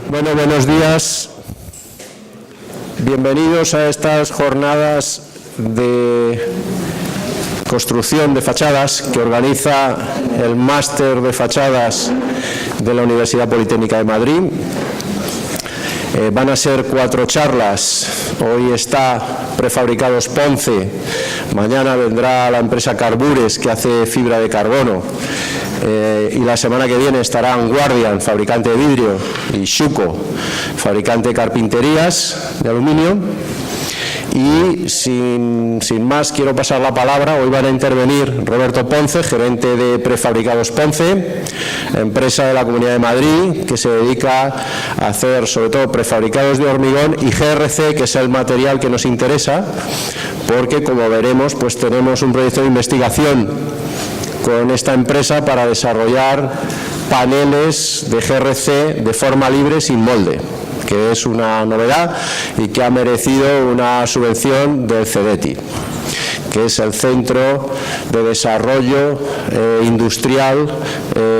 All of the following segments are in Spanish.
Bueno, buenos días. Bienvenidos a estas jornadas de construcción de fachadas que organiza el Máster de Fachadas de la Universidad Politécnica de Madrid. Van a ser 4 charlas. Hoy está Prefabricados Ponce, mañana vendrá la empresa Carbures, que hace fibra de carbono, y la semana que viene estarán Guardian, fabricante de vidrio, y Xuco, fabricante de carpinterías de aluminio. Y sin más, quiero pasar la palabra. Hoy van a intervenir Roberto Ponce, gerente de Prefabricados Ponce, empresa de la Comunidad de Madrid que se dedica a hacer sobre todo prefabricados de hormigón, y GRC, que es el material que nos interesa, porque como veremos, pues tenemos un proyecto de investigación con esta empresa para desarrollar paneles de GRC de forma libre sin molde, que es una novedad y que ha merecido una subvención del CEDETI, que es el Centro de Desarrollo Industrial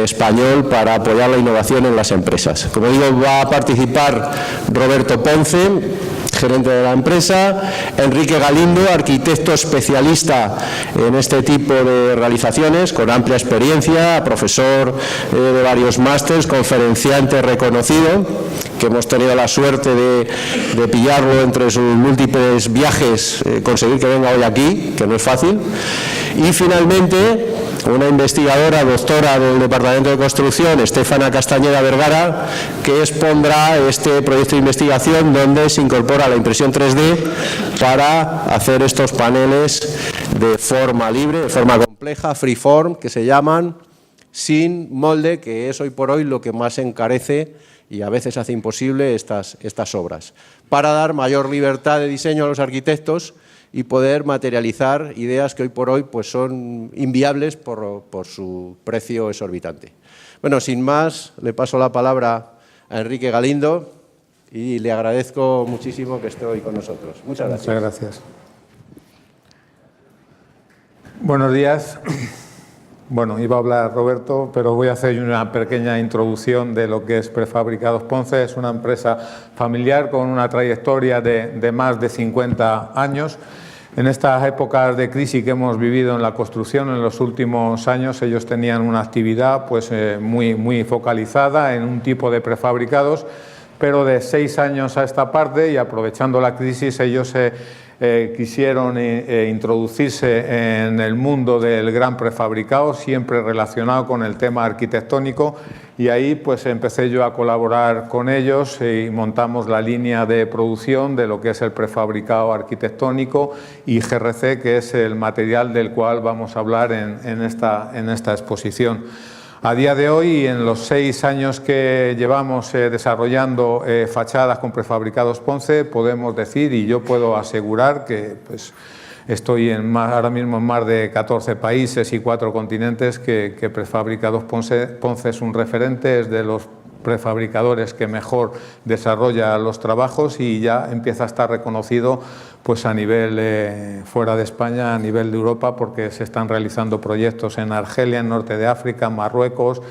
Español para apoyar la innovación en las empresas. Como digo, va a participar Roberto Ponce, gerente de la empresa, Enrique Galindo, arquitecto especialista en este tipo de realizaciones, con amplia experiencia, profesor de varios másters, conferenciante reconocido, que hemos tenido la suerte de pillarlo entre sus múltiples viajes, conseguir que venga hoy aquí, que no es fácil. Y finalmente, una investigadora, doctora del Departamento de Construcción, Estefana Castañeda Vergara, que expondrá este proyecto de investigación donde se incorpora la impresión 3D para hacer estos paneles de forma libre, de forma compleja, freeform, que se llaman, sin molde, que es hoy por hoy lo que más encarece y a veces hace imposible estas obras, para dar mayor libertad de diseño a los arquitectos y poder materializar ideas que hoy por hoy pues son inviables por su precio exorbitante. Bueno, sin más, le paso la palabra a Enrique Galindo y le agradezco muchísimo que esté hoy con nosotros. Muchas gracias. Muchas gracias. Buenos días. Bueno, iba a hablar Roberto, pero voy a hacer una pequeña introducción de lo que es Prefabricados Ponce. Es una empresa familiar con una trayectoria de más de 50 años. En estas épocas de crisis que hemos vivido en la construcción en los últimos años, ellos tenían una actividad pues, muy focalizada en un tipo de prefabricados, pero de 6 años a esta parte, y aprovechando la crisis, ellos quisieron introducirse en el mundo del gran prefabricado, siempre relacionado con el tema arquitectónico, y ahí pues empecé yo a colaborar con ellos y montamos la línea de producción de lo que es el prefabricado arquitectónico y GRC, que es el material del cual vamos a hablar en esta exposición. A día de hoy, en los 6 años que llevamos desarrollando fachadas con Prefabricados Ponce, podemos decir, y yo puedo asegurar, que pues, estoy ahora mismo en más de 14 países y 4 continentes, que Prefabricados Ponce es un referente, es de los prefabricadores que mejor desarrolla los trabajos y ya empieza a estar reconocido pues a nivel fuera de España, a nivel de Europa, porque se están realizando proyectos en Argelia, en Norte de África, Marruecos,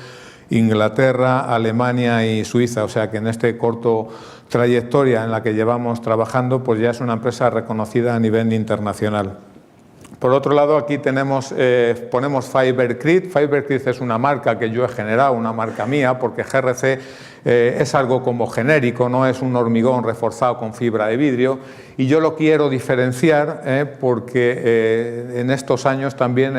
Inglaterra, Alemania y Suiza. O sea que en este corto trayectoria en la que llevamos trabajando, pues ya es una empresa reconocida a nivel internacional. Por otro lado, aquí ponemos Fibercrete. Fibercrete es una marca que yo he generado, una marca mía, porque GRC es algo como genérico, no es un hormigón reforzado con fibra de vidrio, y yo lo quiero diferenciar porque en estos años también,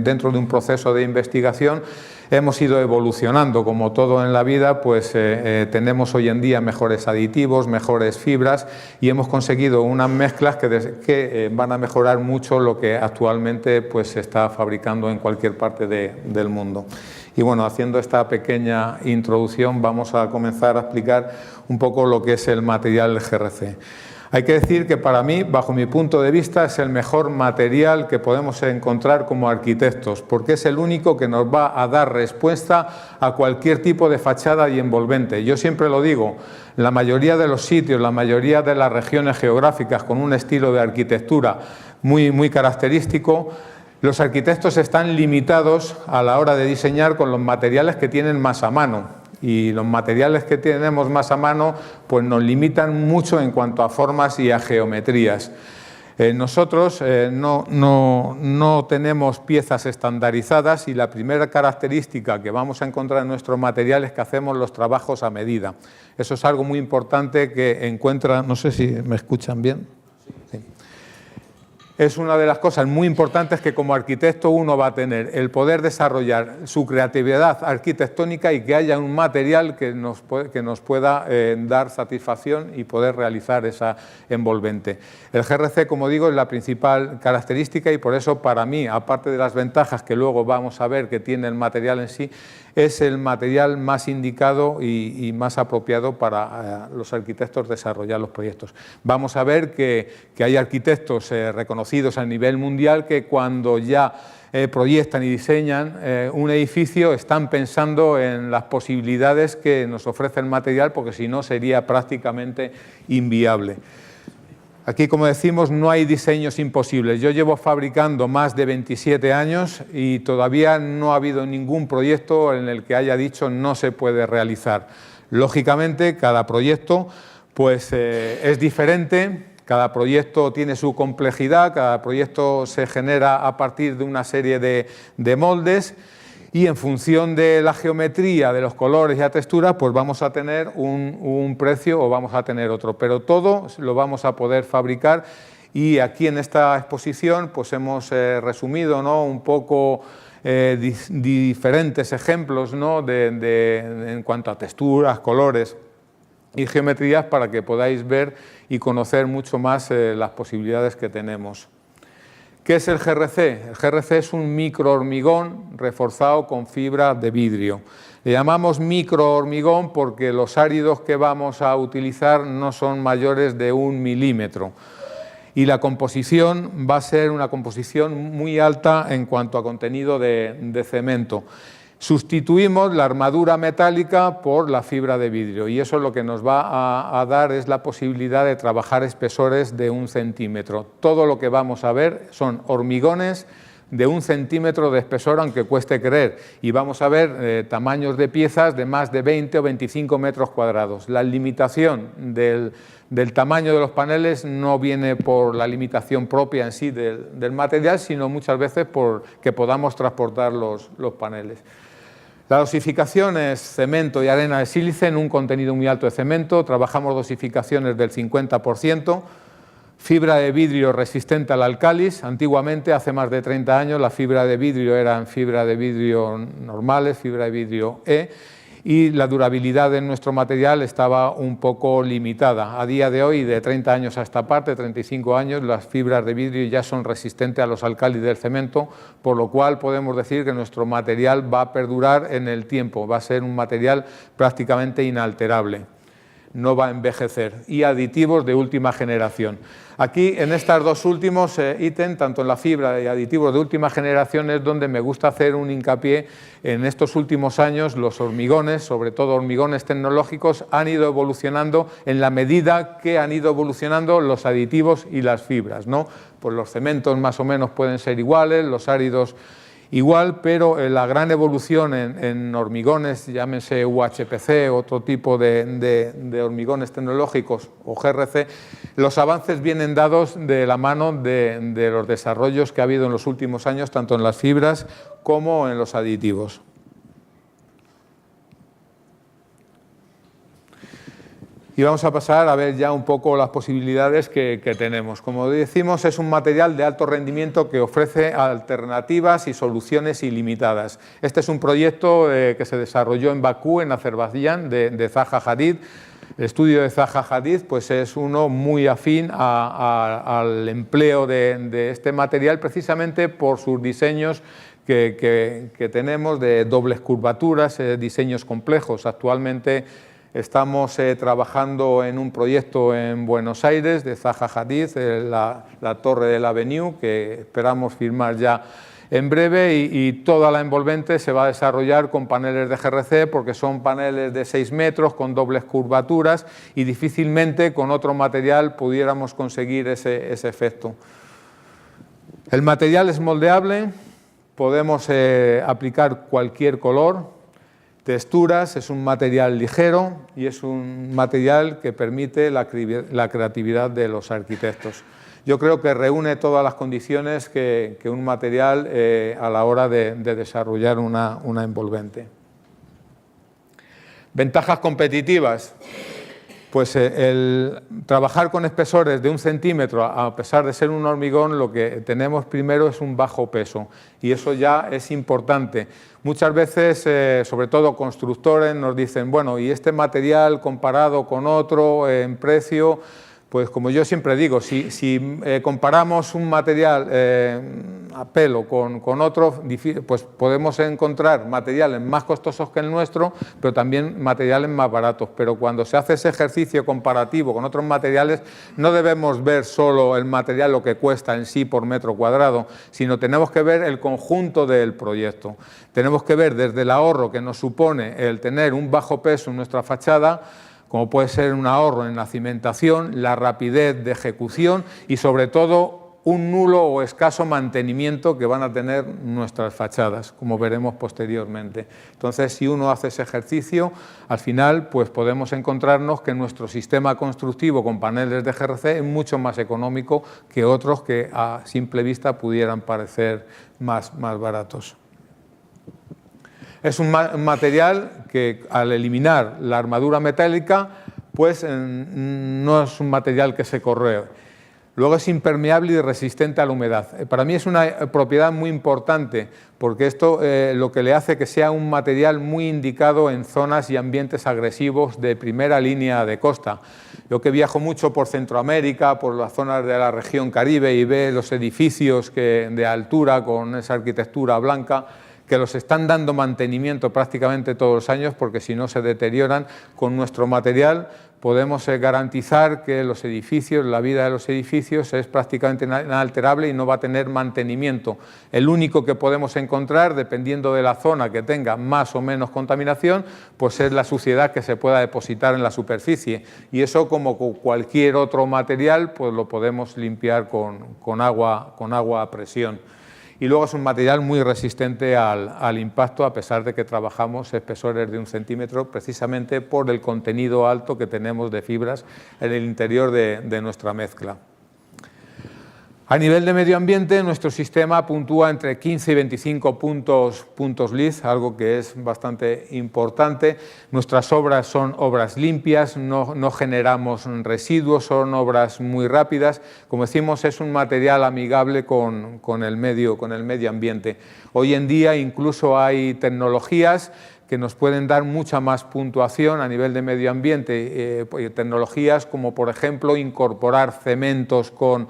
dentro de un proceso de investigación, hemos ido evolucionando. Como todo en la vida, pues tenemos hoy en día mejores aditivos, mejores fibras, y hemos conseguido unas mezclas que van a mejorar mucho lo que actualmente pues, se está fabricando en cualquier parte del mundo. Y bueno, haciendo esta pequeña introducción, vamos a comenzar a explicar un poco lo que es el material GRC. Hay que decir que para mí, bajo mi punto de vista, es el mejor material que podemos encontrar como arquitectos, porque es el único que nos va a dar respuesta a cualquier tipo de fachada y envolvente. Yo siempre lo digo, la mayoría de los sitios, la mayoría de las regiones geográficas con un estilo de arquitectura muy característico, los arquitectos están limitados a la hora de diseñar con los materiales que tienen más a mano. y los materiales que tenemos más a mano pues nos limitan mucho en cuanto a formas y a geometrías. Nosotros no tenemos piezas estandarizadas y la primera característica que vamos a encontrar en nuestro material es que hacemos los trabajos a medida. Eso es algo muy importante que encuentra, no sé si me escuchan bien. Sí. Es una de las cosas muy importantes que como arquitecto uno va a tener, el poder desarrollar su creatividad arquitectónica y que haya un material que nos pueda dar satisfacción y poder realizar esa envolvente. El GRC, como digo, es la principal característica y por eso para mí, aparte de las ventajas que luego vamos a ver que tiene el material en sí, es el material más indicado y más apropiado para los arquitectos desarrollar los proyectos. Vamos a ver que hay arquitectos reconocidos a nivel mundial que cuando ya proyectan y diseñan un edificio están pensando en las posibilidades que nos ofrece el material, porque si no sería prácticamente inviable. Aquí, como decimos, no hay diseños imposibles. Yo llevo fabricando más de 27 años y todavía no ha habido ningún proyecto en el que haya dicho no se puede realizar. Lógicamente, cada proyecto pues, es diferente, cada proyecto tiene su complejidad, cada proyecto se genera a partir de una serie de moldes y en función de la geometría, de los colores y la textura, pues vamos a tener un precio o vamos a tener otro. Pero todo lo vamos a poder fabricar y aquí en esta exposición pues hemos resumido, ¿no?, un poco diferentes ejemplos, ¿no?, en cuanto a texturas, colores y geometrías para que podáis ver y conocer mucho más las posibilidades que tenemos. ¿Qué es el GRC? El GRC es un microhormigón reforzado con fibra de vidrio. Le llamamos microhormigón porque los áridos que vamos a utilizar no son mayores de 1 milímetro. Y la composición va a ser una composición muy alta en cuanto a contenido de cemento. Sustituimos la armadura metálica por la fibra de vidrio y eso lo que nos va a dar es la posibilidad de trabajar espesores de 1 centímetro. Todo lo que vamos a ver son hormigones de 1 centímetro de espesor, aunque cueste creer, y vamos a ver tamaños de piezas de más de 20 o 25 metros cuadrados. La limitación del tamaño de los paneles no viene por la limitación propia en sí del material, sino muchas veces por que podamos transportar los paneles. La dosificación es cemento y arena de sílice en un contenido muy alto de cemento. Trabajamos dosificaciones del 50%. Fibra de vidrio resistente al álcalis. Antiguamente, hace más de 30 años, la fibra de vidrio eran fibra de vidrio normales, fibra de vidrio E, y la durabilidad de nuestro material estaba un poco limitada. A día de hoy, de 30 años a esta parte, 35 años, las fibras de vidrio ya son resistentes a los álcalis del cemento, por lo cual podemos decir que nuestro material va a perdurar en el tiempo, va a ser un material prácticamente inalterable, no va a envejecer, y aditivos de última generación. Aquí, en estos dos últimos ítems, tanto en la fibra y aditivos de última generación, es donde me gusta hacer un hincapié. En estos últimos años, los hormigones, sobre todo hormigones tecnológicos, han ido evolucionando en la medida que han ido evolucionando los aditivos y las fibras, ¿no? Pues los cementos más o menos pueden ser iguales, los áridos igual, pero la gran evolución en hormigones, llámense UHPC, otro tipo de hormigones tecnológicos o GRC, los avances vienen dados de la mano de los desarrollos que ha habido en los últimos años, tanto en las fibras como en los aditivos. Y vamos a pasar a ver ya un poco las posibilidades que tenemos. Como decimos, es un material de alto rendimiento que ofrece alternativas y soluciones ilimitadas. Este es un proyecto que se desarrolló en Bakú, en Azerbaiyán, de Zaha Hadid. El estudio de Zaha Hadid pues, es uno muy afín al empleo de este material, precisamente por sus diseños que tenemos de dobles curvaturas, diseños complejos. Actualmente estamos trabajando en un proyecto en Buenos Aires de Zaha Hadid, la Torre del Avenue, que esperamos firmar ya en breve, y toda la envolvente se va a desarrollar con paneles de GRC, porque son paneles de 6 metros con dobles curvaturas y difícilmente con otro material pudiéramos conseguir ese efecto. El material es moldeable, podemos aplicar cualquier color. texturas, es un material ligero y es un material que permite la creatividad de los arquitectos. Yo creo que reúne todas las condiciones que un material a la hora de desarrollar una envolvente. Ventajas competitivas. Pues el trabajar con espesores de 1 centímetro, a pesar de ser un hormigón, lo que tenemos primero es un bajo peso y eso ya es importante. Muchas veces, sobre todo constructores, nos dicen, bueno, ¿y este material comparado con otro en precio? Pues como yo siempre digo, si comparamos un material a pelo con otro, pues podemos encontrar materiales más costosos que el nuestro, pero también materiales más baratos. Pero cuando se hace ese ejercicio comparativo con otros materiales, no debemos ver solo el material, lo que cuesta en sí por metro cuadrado, sino tenemos que ver el conjunto del proyecto. Tenemos que ver desde el ahorro que nos supone el tener un bajo peso en nuestra fachada, como puede ser un ahorro en la cimentación, la rapidez de ejecución y sobre todo un nulo o escaso mantenimiento que van a tener nuestras fachadas, como veremos posteriormente. Entonces, si uno hace ese ejercicio, al final pues podemos encontrarnos que nuestro sistema constructivo con paneles de GRC es mucho más económico que otros que a simple vista pudieran parecer más baratos. Es un material que al eliminar la armadura metálica, pues no es un material que se corroe. Luego es impermeable y resistente a la humedad. Para mí es una propiedad muy importante porque esto lo que le hace que sea un material muy indicado en zonas y ambientes agresivos de primera línea de costa. Yo que viajo mucho por Centroamérica, por las zonas de la región Caribe y veo los edificios de altura con esa arquitectura blanca, que los están dando mantenimiento prácticamente todos los años porque si no se deterioran. Con nuestro material podemos garantizar que los edificios, la vida de los edificios es prácticamente inalterable y no va a tener mantenimiento. El único que podemos encontrar, dependiendo de la zona que tenga más o menos contaminación, pues es la suciedad que se pueda depositar en la superficie y eso, como cualquier otro material, pues lo podemos limpiar con agua a presión. Y luego es un material muy resistente al impacto, a pesar de que trabajamos espesores de 1 centímetro, precisamente por el contenido alto que tenemos de fibras en el interior de nuestra mezcla. A nivel de medio ambiente, nuestro sistema puntúa entre 15 y 25 puntos LEED, algo que es bastante importante. Nuestras obras son obras limpias, no generamos residuos, son obras muy rápidas. Como decimos, es un material amigable con el medio ambiente. Hoy en día incluso hay tecnologías que nos pueden dar mucha más puntuación a nivel de medio ambiente. Tecnologías como, por ejemplo, incorporar cementos con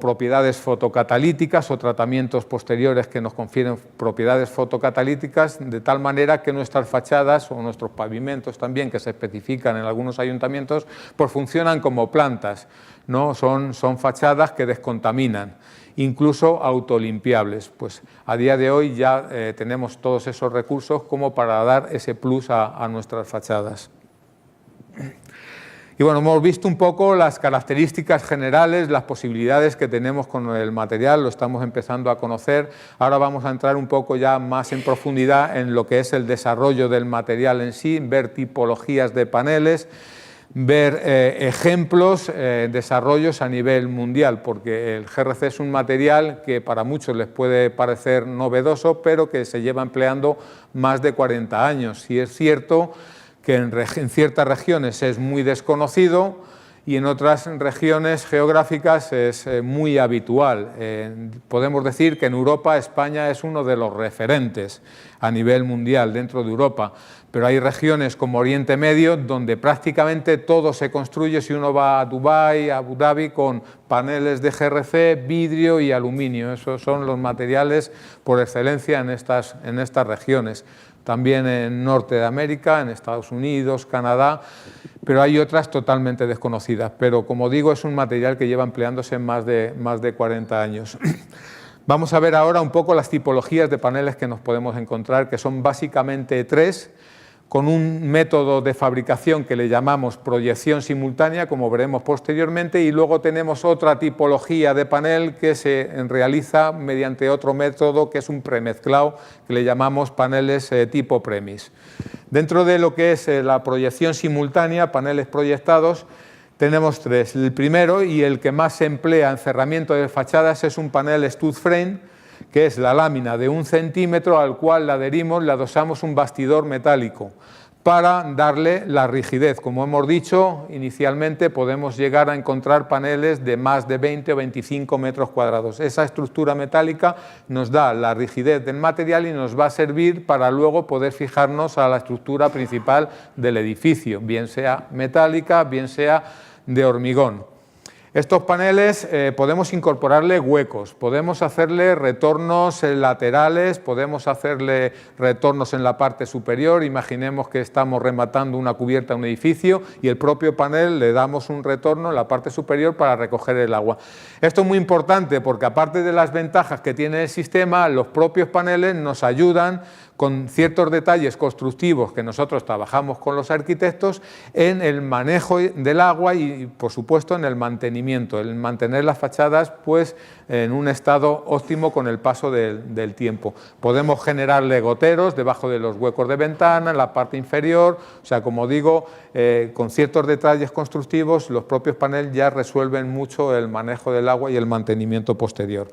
propiedades fotocatalíticas o tratamientos posteriores que nos confieren propiedades fotocatalíticas, de tal manera que nuestras fachadas o nuestros pavimentos también, que se especifican en algunos ayuntamientos, pues funcionan como plantas, ¿no? Son fachadas que descontaminan, incluso autolimpiables. Pues a día de hoy ya tenemos todos esos recursos como para dar ese plus a nuestras fachadas. Y bueno, hemos visto un poco las características generales, las posibilidades que tenemos con el material, lo estamos empezando a conocer. Ahora vamos a entrar un poco ya más en profundidad en lo que es el desarrollo del material en sí, ver tipologías de paneles, ver ejemplos, desarrollos a nivel mundial, porque el GRC es un material que para muchos les puede parecer novedoso, pero que se lleva empleando más de 40 años. Y es cierto que en ciertas regiones es muy desconocido y en otras regiones geográficas es muy habitual. Podemos decir que en Europa España es uno de los referentes a nivel mundial dentro de Europa, pero hay regiones como Oriente Medio donde prácticamente todo se construye, si uno va a Dubái, a Abu Dhabi, con paneles de GRC, vidrio y aluminio. Esos son los materiales por excelencia en estas regiones. También en Norte de América, en Estados Unidos, Canadá, pero hay otras totalmente desconocidas. Pero como digo, es un material que lleva empleándose más de 40 años. Vamos a ver ahora un poco las tipologías de paneles que nos podemos encontrar, que son básicamente 3. con un método de fabricación que le llamamos proyección simultánea, como veremos posteriormente, y luego tenemos otra tipología de panel que se realiza mediante otro método que es un premezclado, que le llamamos paneles tipo premis. Dentro de lo que es la proyección simultánea, paneles proyectados, tenemos tres. El primero, y el que más se emplea en cerramiento de fachadas, es un panel stud frame, que es la lámina de 1 centímetro al cual le adherimos, le adosamos un bastidor metálico para darle la rigidez. Como hemos dicho inicialmente, podemos llegar a encontrar paneles de más de 20 o 25 metros cuadrados. Esa estructura metálica nos da la rigidez del material y nos va a servir para luego poder fijarnos a la estructura principal del edificio, bien sea metálica, bien sea de hormigón. Estos paneles podemos incorporarle huecos, podemos hacerle retornos laterales, podemos hacerle retornos en la parte superior. Imaginemos que estamos rematando una cubierta de un edificio y el propio panel le damos un retorno en la parte superior para recoger el agua. Esto es muy importante porque, aparte de las ventajas que tiene el sistema, los propios paneles nos ayudan con ciertos detalles constructivos que nosotros trabajamos con los arquitectos en el manejo del agua y, por supuesto, en el mantenimiento, el mantener las fachadas pues, en un estado óptimo con el paso del tiempo. Podemos generarle goteros debajo de los huecos de ventana, en la parte inferior, o sea, como digo, con ciertos detalles constructivos, los propios paneles ya resuelven mucho el manejo del agua y el mantenimiento posterior.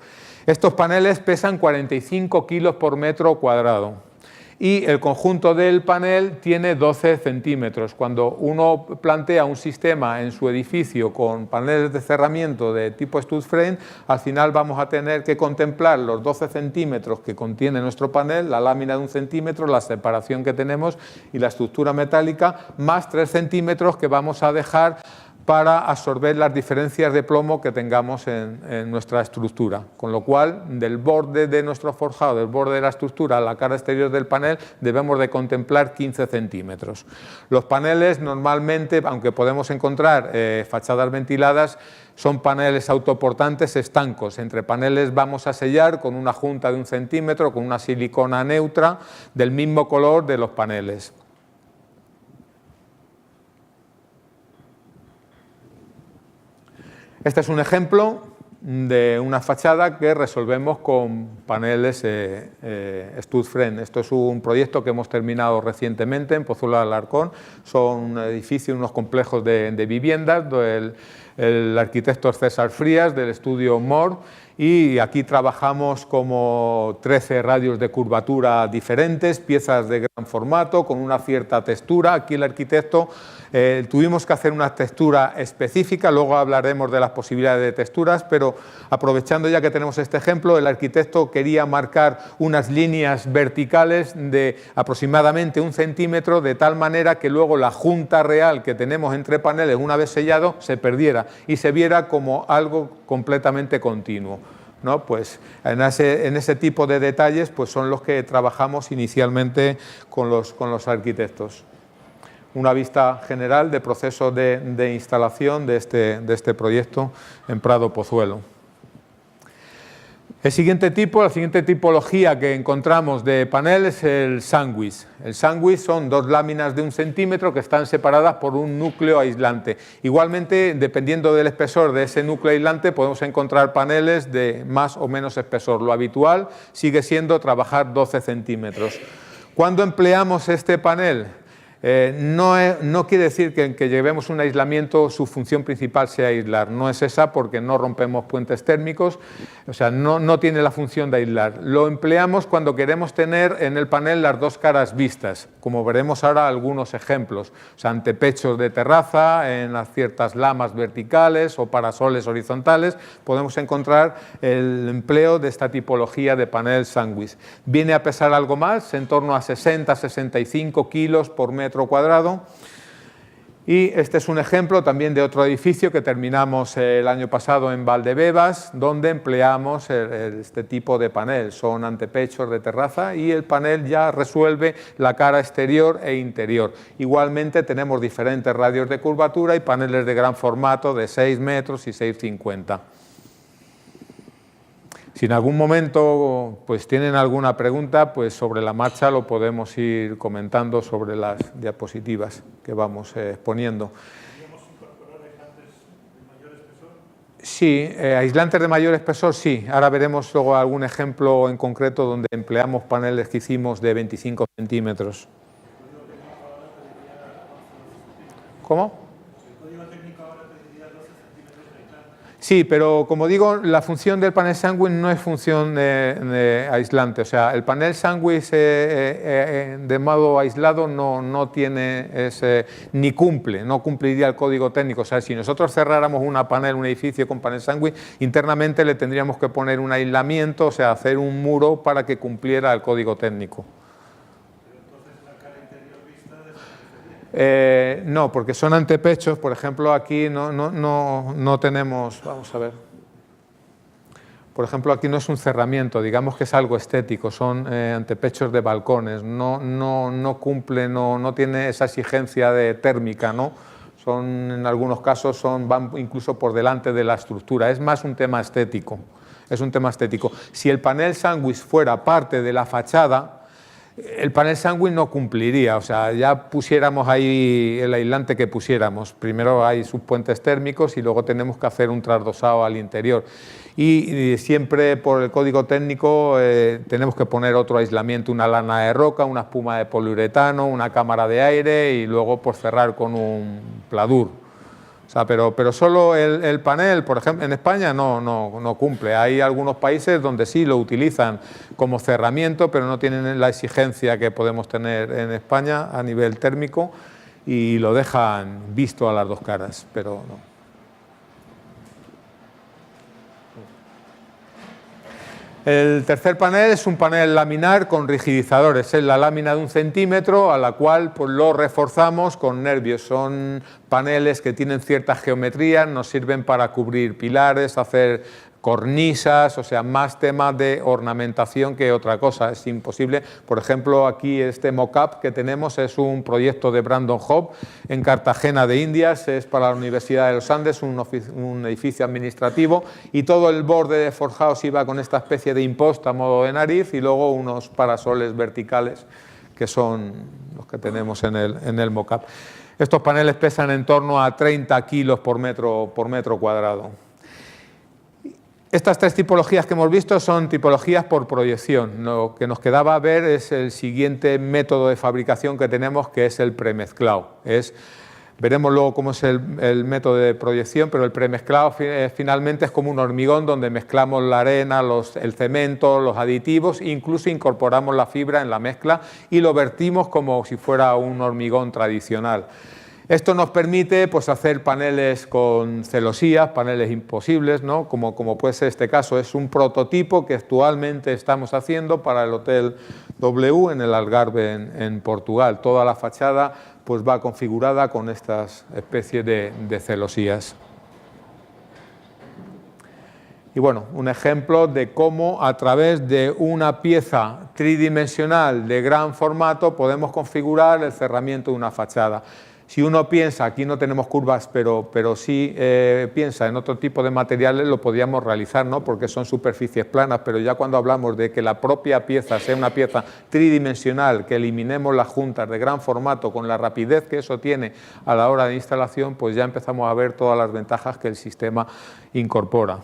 Estos paneles pesan 45 kilos por metro cuadrado. Y el conjunto del panel tiene 12 centímetros. Cuando uno plantea un sistema en su edificio con paneles de cerramiento de tipo stud frame, al final vamos a tener que contemplar los 12 centímetros que contiene nuestro panel, la lámina de 1 centímetro, la separación que tenemos y la estructura metálica, más 3 centímetros que vamos a dejar para absorber las diferencias de plomo que tengamos en nuestra estructura. Con lo cual, del borde de nuestro forjado, del borde de la estructura a la cara exterior del panel, debemos de contemplar 15 centímetros. Los paneles normalmente, aunque podemos encontrar fachadas ventiladas, son paneles autoportantes estancos. Entre paneles vamos a sellar con una junta de 1 centímetro, con una silicona neutra del mismo color de los paneles. Este es un ejemplo de una fachada que resolvemos con paneles stud frame. Esto es un proyecto que hemos terminado recientemente en Pozuelo de Alarcón. Son un edificio, unos complejos de viviendas. El arquitecto es César Frías, del estudio Moore, y aquí trabajamos como 13 radios de curvatura diferentes, piezas de gran formato, con una cierta textura. Aquí el arquitecto tuvimos que hacer una textura específica, luego hablaremos de las posibilidades de texturas, pero aprovechando ya que tenemos este ejemplo, el arquitecto quería marcar unas líneas verticales de aproximadamente 1 centímetro, de tal manera que luego la junta real que tenemos entre paneles, una vez sellado, se perdiera y se viera como algo completamente continuo, ¿no? Pues en ese tipo de detalles pues son los que trabajamos inicialmente con los arquitectos. Una vista general de proceso de instalación de este proyecto en Prado Pozuelo. La siguiente tipología que encontramos de panel es el sándwich. El sándwich son 2 láminas de 1 centímetro que están separadas por un núcleo aislante. Igualmente, dependiendo del espesor de ese núcleo aislante, podemos encontrar paneles de más o menos espesor. Lo habitual sigue siendo trabajar 12 centímetros. ¿Cuándo empleamos este panel? No quiere decir que llevemos un aislamiento, su función principal sea aislar. No es esa, porque no rompemos puentes térmicos, o sea, no tiene la función de aislar. Lo empleamos cuando queremos tener en el panel las 2 caras vistas, como veremos ahora algunos ejemplos. O sea, antepechos de terraza, en las ciertas lamas verticales o parasoles horizontales, podemos encontrar el empleo de esta tipología de panel sándwich. Viene a pesar algo más, en torno a 60-65 kilos por metro cuadrado, y este es un ejemplo también de otro edificio que terminamos el año pasado en Valdebebas, donde empleamos este tipo de panel. Son antepechos de terraza y el panel ya resuelve la cara exterior e interior. Igualmente tenemos diferentes radios de curvatura y paneles de gran formato de 6 metros y 6,50. Si en algún momento pues, tienen alguna pregunta, pues sobre la marcha lo podemos ir comentando sobre las diapositivas que vamos exponiendo. Sí, aislantes de mayor espesor, sí. Ahora veremos luego algún ejemplo en concreto donde empleamos paneles que hicimos de 25 centímetros. ¿Cómo? Sí, pero como digo, la función del panel Sandwich no es función de aislante. O sea, el panel Sandwich de modo aislado no tiene ni no cumpliría el código técnico. O sea, si nosotros cerráramos un edificio con panel Sandwich, internamente le tendríamos que poner un aislamiento, o sea, hacer un muro para que cumpliera el código técnico. No, porque son antepechos. Por ejemplo, aquí no tenemos, vamos a ver, por ejemplo, aquí no es un cerramiento, digamos que es algo estético, son antepechos de balcones, no cumple, no tiene esa exigencia de térmica, ¿no? En algunos casos van incluso por delante de la estructura, es más un tema estético, Si el panel Sandwich fuera parte de la fachada, el panel Sandwich no cumpliría, o sea, ya pusiéramos ahí el aislante que pusiéramos. Primero hay sus puentes térmicos y luego tenemos que hacer un trasdosado al interior. Y siempre por el código técnico tenemos que poner otro aislamiento, una lana de roca, una espuma de poliuretano, una cámara de aire y luego por cerrar con un pladur. O sea, pero solo el panel, por ejemplo, en España no cumple. Hay algunos países donde sí lo utilizan como cerramiento, pero no tienen la exigencia que podemos tener en España a nivel térmico y lo dejan visto a las dos caras, pero no. El tercer panel es un panel laminar con rigidizadores. Es la lámina de 1 centímetro a la cual pues, lo reforzamos con nervios. Son paneles que tienen cierta geometría, nos sirven para cubrir pilares, hacer cornisas, o sea, más temas de ornamentación que otra cosa. Es imposible. Por ejemplo, aquí este mock-up que tenemos es un proyecto de Brandon Hobb en Cartagena de Indias, es para la Universidad de los Andes, un edificio administrativo, y todo el borde de forjados iba con esta especie de imposta a modo de nariz y luego unos parasoles verticales que son los que tenemos en el mock-up. Estos paneles pesan en torno a 30 kilos por metro cuadrado. Estas tres tipologías que hemos visto son tipologías por proyección. Lo que nos quedaba ver es el siguiente método de fabricación que tenemos, que es el premezclado. Veremos luego cómo es el método de proyección, pero el premezclado finalmente es como un hormigón donde mezclamos la arena, el cemento, los aditivos, incluso incorporamos la fibra en la mezcla y lo vertimos como si fuera un hormigón tradicional. Esto nos permite pues, hacer paneles con celosías, paneles imposibles, ¿no? como puede ser este caso. Es un prototipo que actualmente estamos haciendo para el Hotel W en el Algarve, en Portugal. Toda la fachada pues, va configurada con estas especies de celosías. Y bueno, un ejemplo de cómo a través de una pieza tridimensional de gran formato podemos configurar el cerramiento de una fachada. Si uno piensa, aquí no tenemos curvas, pero sí piensa en otro tipo de materiales, lo podríamos realizar, ¿no? Porque son superficies planas, pero ya cuando hablamos de que la propia pieza sea una pieza tridimensional, que eliminemos las juntas de gran formato con la rapidez que eso tiene a la hora de instalación, pues ya empezamos a ver todas las ventajas que el sistema incorpora.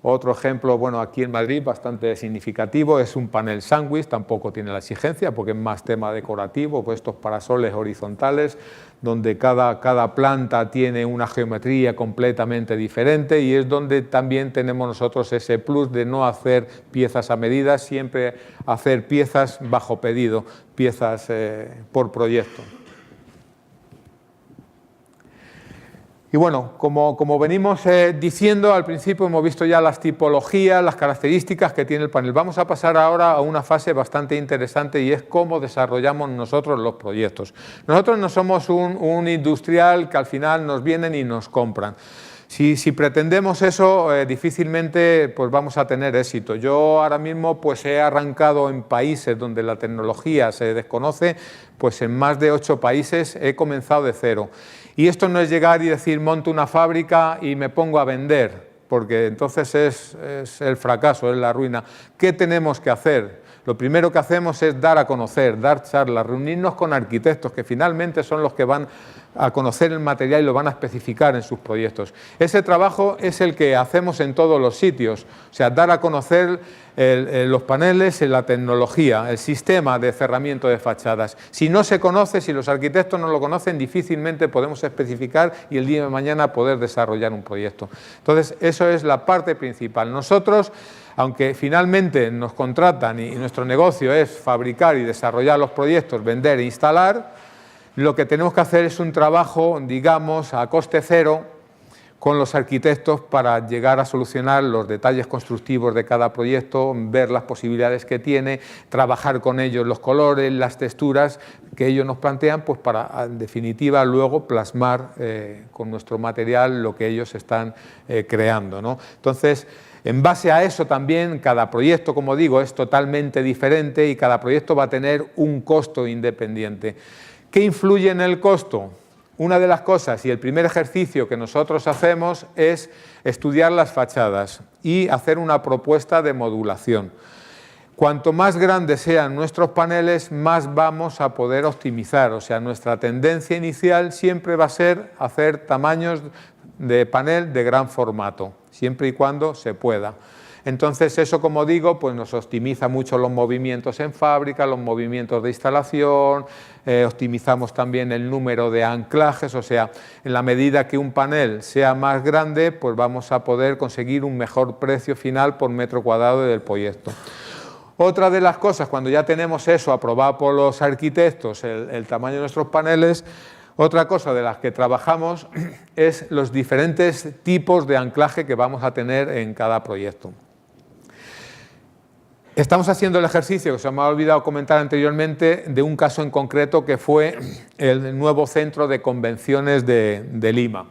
Otro ejemplo, bueno, aquí en Madrid, bastante significativo, es un panel sándwich, tampoco tiene la exigencia porque es más tema decorativo, pues estos parasoles horizontales, donde cada planta tiene una geometría completamente diferente y es donde también tenemos nosotros ese plus de no hacer piezas a medida, siempre hacer piezas bajo pedido, piezas por proyecto. Y bueno, como venimos diciendo, al principio hemos visto ya las tipologías, las características que tiene el panel. Vamos a pasar ahora a una fase bastante interesante y es cómo desarrollamos nosotros los proyectos. Nosotros no somos un industrial que al final nos vienen y nos compran. Si pretendemos eso, difícilmente pues vamos a tener éxito. Yo ahora mismo pues he arrancado en países donde la tecnología se desconoce, pues en más de 8 países he comenzado de cero. Y esto no es llegar y decir monto una fábrica y me pongo a vender. porque entonces es el fracaso, es la ruina. ¿Qué tenemos que hacer? Lo primero que hacemos es dar a conocer, dar charlas, reunirnos con arquitectos, que finalmente son los que van a conocer el material y lo van a especificar en sus proyectos. Ese trabajo es el que hacemos en todos los sitios, o sea, dar a conocer los paneles, la tecnología, el sistema de cerramiento de fachadas. Si no se conoce, si los arquitectos no lo conocen, difícilmente podemos especificar y el día de mañana poder desarrollar un proyecto. Entonces, eso es la parte principal. Nosotros, aunque finalmente nos contratan y nuestro negocio es fabricar y desarrollar los proyectos, vender e instalar, lo que tenemos que hacer es un trabajo, digamos, a coste cero con los arquitectos para llegar a solucionar los detalles constructivos de cada proyecto, ver las posibilidades que tiene, trabajar con ellos los colores, las texturas que ellos nos plantean, pues para, en definitiva, luego plasmar con nuestro material lo que ellos están creando, ¿no? Entonces, en base a eso también, cada proyecto, como digo, es totalmente diferente y cada proyecto va a tener un costo independiente. ¿Qué influye en el costo? Una de las cosas y el primer ejercicio que nosotros hacemos es estudiar las fachadas y hacer una propuesta de modulación. Cuanto más grandes sean nuestros paneles, más vamos a poder optimizar. O sea, nuestra tendencia inicial siempre va a ser hacer tamaños de panel de gran formato, siempre y cuando se pueda. Entonces eso, como digo, pues nos optimiza mucho los movimientos en fábrica, los movimientos de instalación, optimizamos también el número de anclajes, o sea, en la medida que un panel sea más grande, pues vamos a poder conseguir un mejor precio final por metro cuadrado del proyecto. Otra de las cosas, cuando ya tenemos eso aprobado por los arquitectos, el tamaño de nuestros paneles, otra cosa de las que trabajamos es los diferentes tipos de anclaje que vamos a tener en cada proyecto. Estamos haciendo el ejercicio, que se me ha olvidado comentar anteriormente, de un caso en concreto que fue el nuevo centro de convenciones de Lima.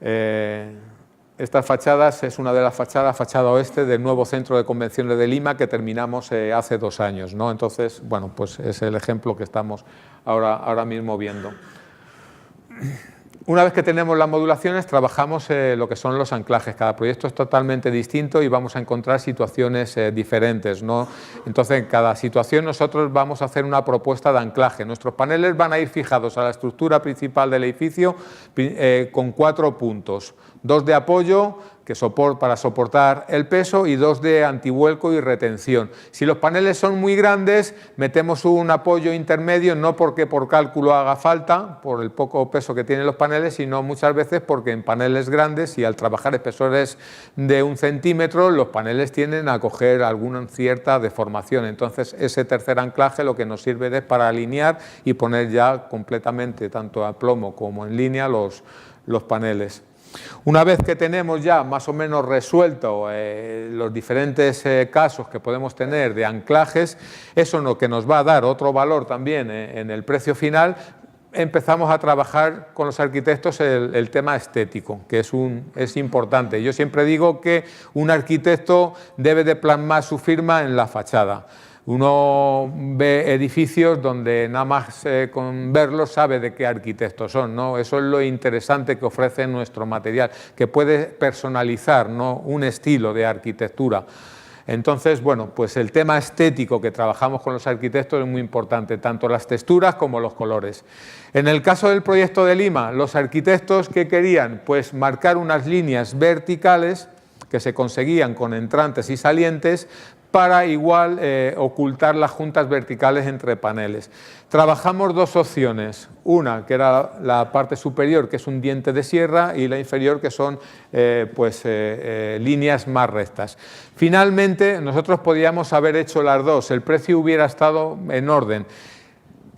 Estas fachadas es una de las fachadas, fachada oeste del nuevo centro de convenciones de Lima que terminamos hace 2 años, ¿no? Entonces, bueno, pues es el ejemplo que estamos ahora mismo viendo. Una vez que tenemos las modulaciones, trabajamos lo que son los anclajes. Cada proyecto es totalmente distinto y vamos a encontrar situaciones diferentes, ¿no? Entonces, en cada situación nosotros vamos a hacer una propuesta de anclaje. Nuestros paneles van a ir fijados a la estructura principal del edificio con 4 puntos. 2 de apoyo para soportar el peso y 2 de antivuelco y retención. Si los paneles son muy grandes, metemos un apoyo intermedio, no porque por cálculo haga falta, por el poco peso que tienen los paneles, sino muchas veces porque en paneles grandes y al trabajar espesores de 1 centímetro, los paneles tienden a coger alguna cierta deformación. Entonces, ese tercer anclaje lo que nos sirve es para alinear y poner ya completamente, tanto a plomo como en línea, los paneles. Una vez que tenemos ya más o menos resuelto los diferentes casos que podemos tener de anclajes, eso lo que nos va a dar otro valor también en el precio final, empezamos a trabajar con los arquitectos el tema estético, que es importante. Yo siempre digo que un arquitecto debe de plasmar su firma en la fachada. Uno ve edificios donde nada más con verlos sabe de qué arquitectos son, ¿no? Eso es lo interesante que ofrece nuestro material, que puede personalizar, ¿no?, un estilo de arquitectura. Entonces, bueno, pues el tema estético que trabajamos con los arquitectos es muy importante, tanto las texturas como los colores. En el caso del proyecto de Lima, los arquitectos, ¿qué querían? Pues marcar unas líneas verticales que se conseguían con entrantes y salientes para igual ocultar las juntas verticales entre paneles. Trabajamos 2 opciones, una que era la parte superior, que es un diente de sierra, y la inferior, que son líneas más rectas. Finalmente, nosotros podíamos haber hecho las 2, el precio hubiera estado en orden.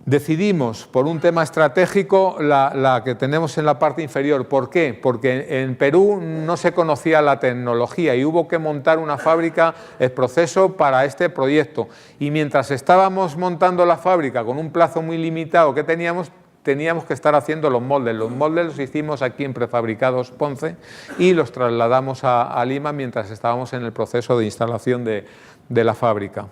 Decidimos, por un tema estratégico, la que tenemos en la parte inferior. ¿Por qué? Porque en Perú no se conocía la tecnología y hubo que montar una fábrica, el proceso para este proyecto. Y mientras estábamos montando la fábrica con un plazo muy limitado que teníamos que estar haciendo los moldes. Los moldes los hicimos aquí en Prefabricados Ponce y los trasladamos a Lima mientras estábamos en el proceso de instalación de la fábrica.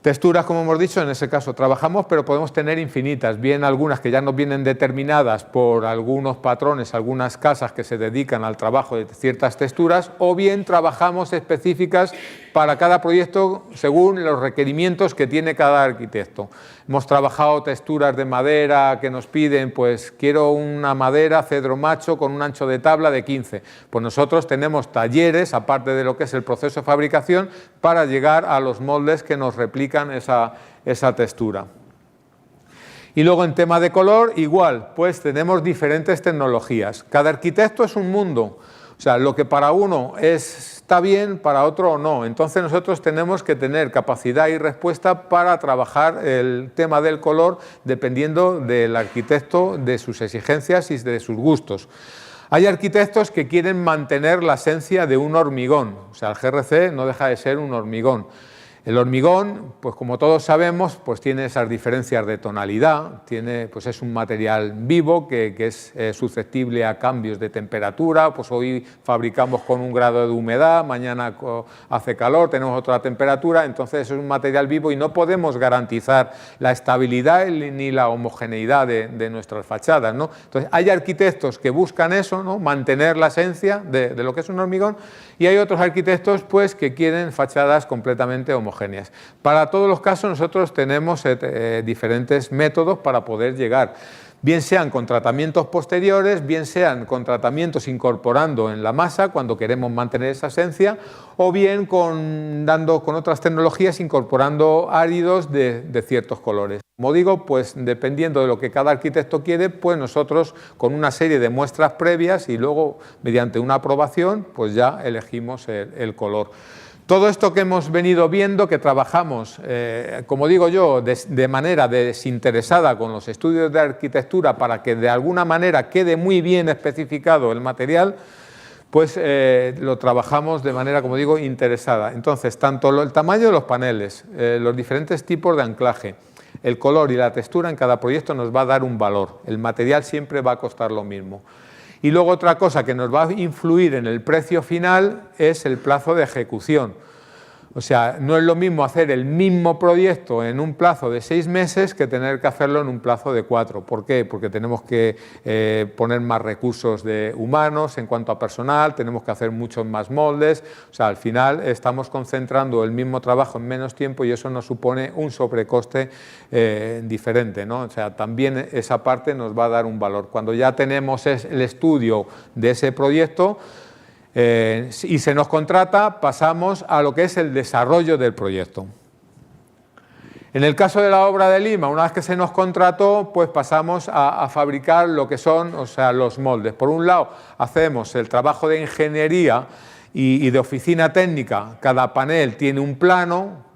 Texturas, como hemos dicho, en ese caso trabajamos, pero podemos tener infinitas, bien algunas que ya nos vienen determinadas por algunos patrones, algunas casas que se dedican al trabajo de ciertas texturas, o bien trabajamos específicas para cada proyecto según los requerimientos que tiene cada arquitecto. Hemos trabajado texturas de madera que nos piden, pues quiero una madera cedro macho con un ancho de tabla de 15. Pues nosotros tenemos talleres, aparte de lo que es el proceso de fabricación, para llegar a los moldes que nos replican esa textura. Y luego en tema de color, igual, pues tenemos diferentes tecnologías. Cada arquitecto es un mundo. O sea, lo que para uno está bien, para otro no. Entonces nosotros tenemos que tener capacidad y respuesta para trabajar el tema del color dependiendo del arquitecto, de sus exigencias y de sus gustos. Hay arquitectos que quieren mantener la esencia de un hormigón. O sea, el GRC no deja de ser un hormigón. El hormigón, pues como todos sabemos, pues tiene esas diferencias de tonalidad, pues es un material vivo que es susceptible a cambios de temperatura, pues hoy fabricamos con un grado de humedad, mañana hace calor, tenemos otra temperatura, entonces es un material vivo y no podemos garantizar la estabilidad ni la homogeneidad de nuestras fachadas, ¿no? Entonces hay arquitectos que buscan eso, ¿no? Mantener la esencia de lo que es un hormigón, y hay otros arquitectos pues que quieren fachadas completamente homogéneas. Para todos los casos nosotros tenemos diferentes métodos para poder llegar, bien sean con tratamientos posteriores, bien sean con tratamientos incorporando en la masa cuando queremos mantener esa esencia, o bien con otras tecnologías incorporando áridos de ciertos colores. Como digo, pues dependiendo de lo que cada arquitecto quiere, pues nosotros con una serie de muestras previas y luego mediante una aprobación, pues ya elegimos el color. Todo esto que hemos venido viendo, que trabajamos, como digo yo, de manera desinteresada con los estudios de arquitectura para que de alguna manera quede muy bien especificado el material, pues lo trabajamos de manera, como digo, interesada. Entonces, tanto el tamaño de los paneles, los diferentes tipos de anclaje, el color y la textura en cada proyecto nos va a dar un valor. El material siempre va a costar lo mismo. Y luego otra cosa que nos va a influir en el precio final es el plazo de ejecución. O sea, no es lo mismo hacer el mismo proyecto en un plazo de 6 meses que tener que hacerlo en un plazo de 4. ¿Por qué? Porque tenemos que poner más recursos humanos en cuanto a personal, tenemos que hacer muchos más moldes. O sea, al final estamos concentrando el mismo trabajo en menos tiempo y eso nos supone un sobrecoste diferente, ¿no? O sea, también esa parte nos va a dar un valor. Cuando ya tenemos el estudio de ese proyecto, y se nos contrata, pasamos a lo que es el desarrollo del proyecto. En el caso de la obra de Lima, una vez que se nos contrató, pues pasamos a fabricar lo que son, o sea, los moldes. Por un lado, hacemos el trabajo de ingeniería y de oficina técnica. Cada panel tiene un plano,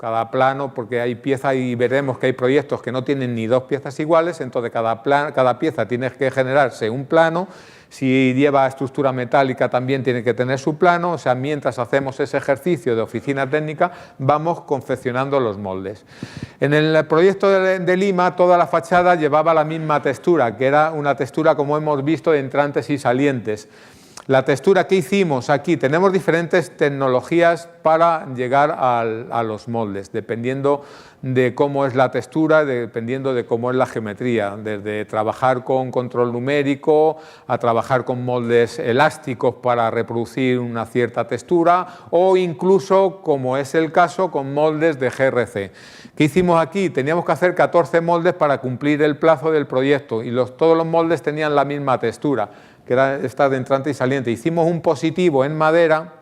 porque hay piezas y veremos que hay proyectos que no tienen ni 2 piezas iguales, entonces cada pieza tiene que generarse un plano. Si lleva estructura metálica también tiene que tener su plano, o sea, mientras hacemos ese ejercicio de oficina técnica vamos confeccionando los moldes. En el proyecto de Lima toda la fachada llevaba la misma textura, que era una textura, como hemos visto, de entrantes y salientes. La textura que hicimos aquí, tenemos diferentes tecnologías para llegar a los moldes, dependiendo de cómo es la textura, dependiendo de cómo es la geometría, desde trabajar con control numérico a trabajar con moldes elásticos para reproducir una cierta textura o incluso, como es el caso, con moldes de GRC. ¿Qué hicimos aquí? Teníamos que hacer 14 moldes para cumplir el plazo del proyecto y todos los moldes tenían la misma textura, que era esta de entrante y saliente. Hicimos un positivo en madera.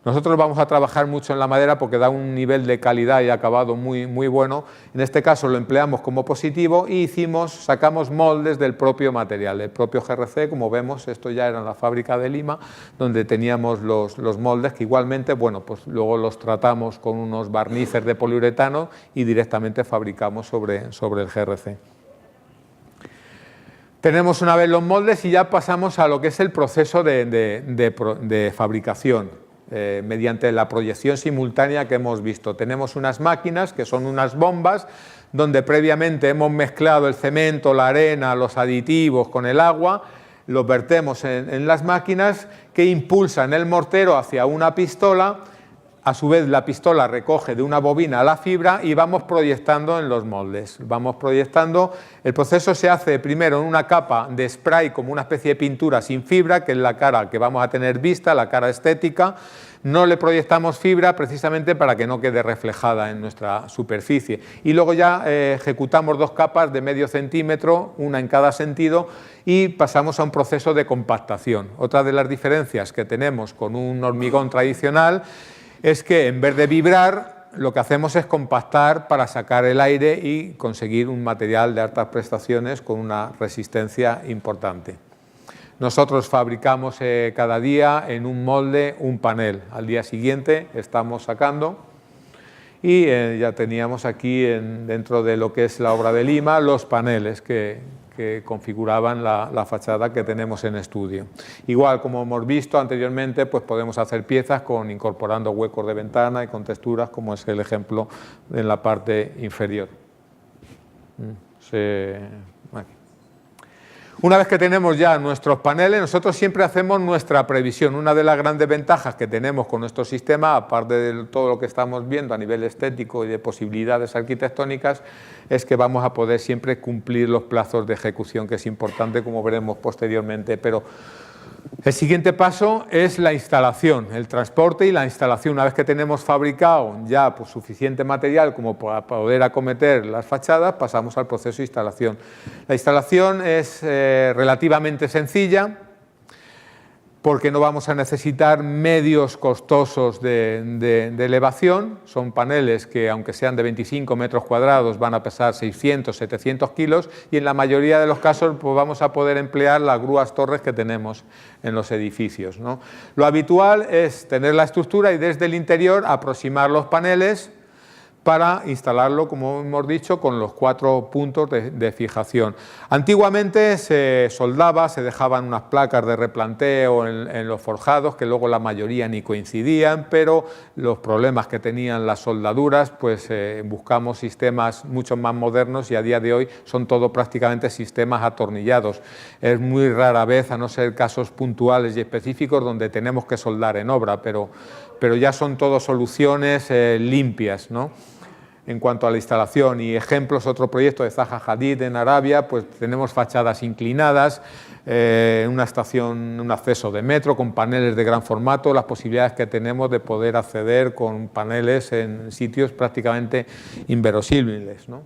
Nosotros vamos a trabajar mucho en la madera porque da un nivel de calidad y acabado muy bueno. En este caso lo empleamos como positivo y sacamos moldes del propio material, el propio GRC. Como vemos, esto ya era en la fábrica de Lima, donde teníamos los moldes que igualmente, bueno, pues luego los tratamos con unos barnices de poliuretano y directamente fabricamos sobre el GRC. Tenemos una vez los moldes y ya pasamos a lo que es el proceso de fabricación mediante la proyección simultánea que hemos visto. Tenemos unas máquinas que son unas bombas donde previamente hemos mezclado el cemento, la arena, los aditivos con el agua, los vertemos en las máquinas que impulsan el mortero hacia una pistola. A su vez, la pistola recoge de una bobina la fibra y vamos proyectando en los moldes. Vamos proyectando. El proceso se hace primero en una capa de spray, como una especie de pintura sin fibra, que es la cara que vamos a tener vista, la cara estética. No le proyectamos fibra precisamente para que no quede reflejada en nuestra superficie. Y luego ya ejecutamos 2 capas de medio centímetro, una en cada sentido, y pasamos a un proceso de compactación. Otra de las diferencias que tenemos con un hormigón tradicional es que en vez de vibrar, lo que hacemos es compactar para sacar el aire y conseguir un material de altas prestaciones con una resistencia importante. Nosotros fabricamos cada día en un molde un panel. Al día siguiente estamos sacando y ya teníamos aquí dentro de lo que es la obra de Lima los paneles que configuraban la fachada que tenemos en estudio. Igual, como hemos visto anteriormente, pues podemos hacer piezas incorporando huecos de ventana y con texturas, como es el ejemplo en la parte inferior. Aquí. Una vez que tenemos ya nuestros paneles, nosotros siempre hacemos nuestra previsión. Una de las grandes ventajas que tenemos con nuestro sistema, aparte de todo lo que estamos viendo a nivel estético y de posibilidades arquitectónicas, es que vamos a poder siempre cumplir los plazos de ejecución, que es importante, como veremos posteriormente. Pero el siguiente paso es la instalación, el transporte y la instalación. Una vez que tenemos fabricado ya pues, suficiente material como para poder acometer las fachadas, pasamos al proceso de instalación. La instalación es relativamente sencilla, porque no vamos a necesitar medios costosos de elevación. Son paneles que, aunque sean de 25 metros cuadrados, van a pesar 600, 700 kilos y en la mayoría de los casos pues, vamos a poder emplear las grúas torres que tenemos en los edificios, ¿no? Lo habitual es tener la estructura y desde el interior aproximar los paneles para instalarlo, como hemos dicho, con los 4 puntos de fijación. Antiguamente se soldaba, se dejaban unas placas de replanteo en los forjados, que luego la mayoría ni coincidían, pero los problemas que tenían las soldaduras, pues buscamos sistemas mucho más modernos y a día de hoy son todo prácticamente sistemas atornillados. Es muy rara vez, a no ser casos puntuales y específicos, donde tenemos que soldar en obra, pero ya son todo soluciones limpias, ¿no? En cuanto a la instalación y ejemplos, otro proyecto de Zaha Hadid en Arabia, pues tenemos fachadas inclinadas, una estación, un acceso de metro con paneles de gran formato, las posibilidades que tenemos de poder acceder con paneles en sitios prácticamente inverosímiles, ¿no?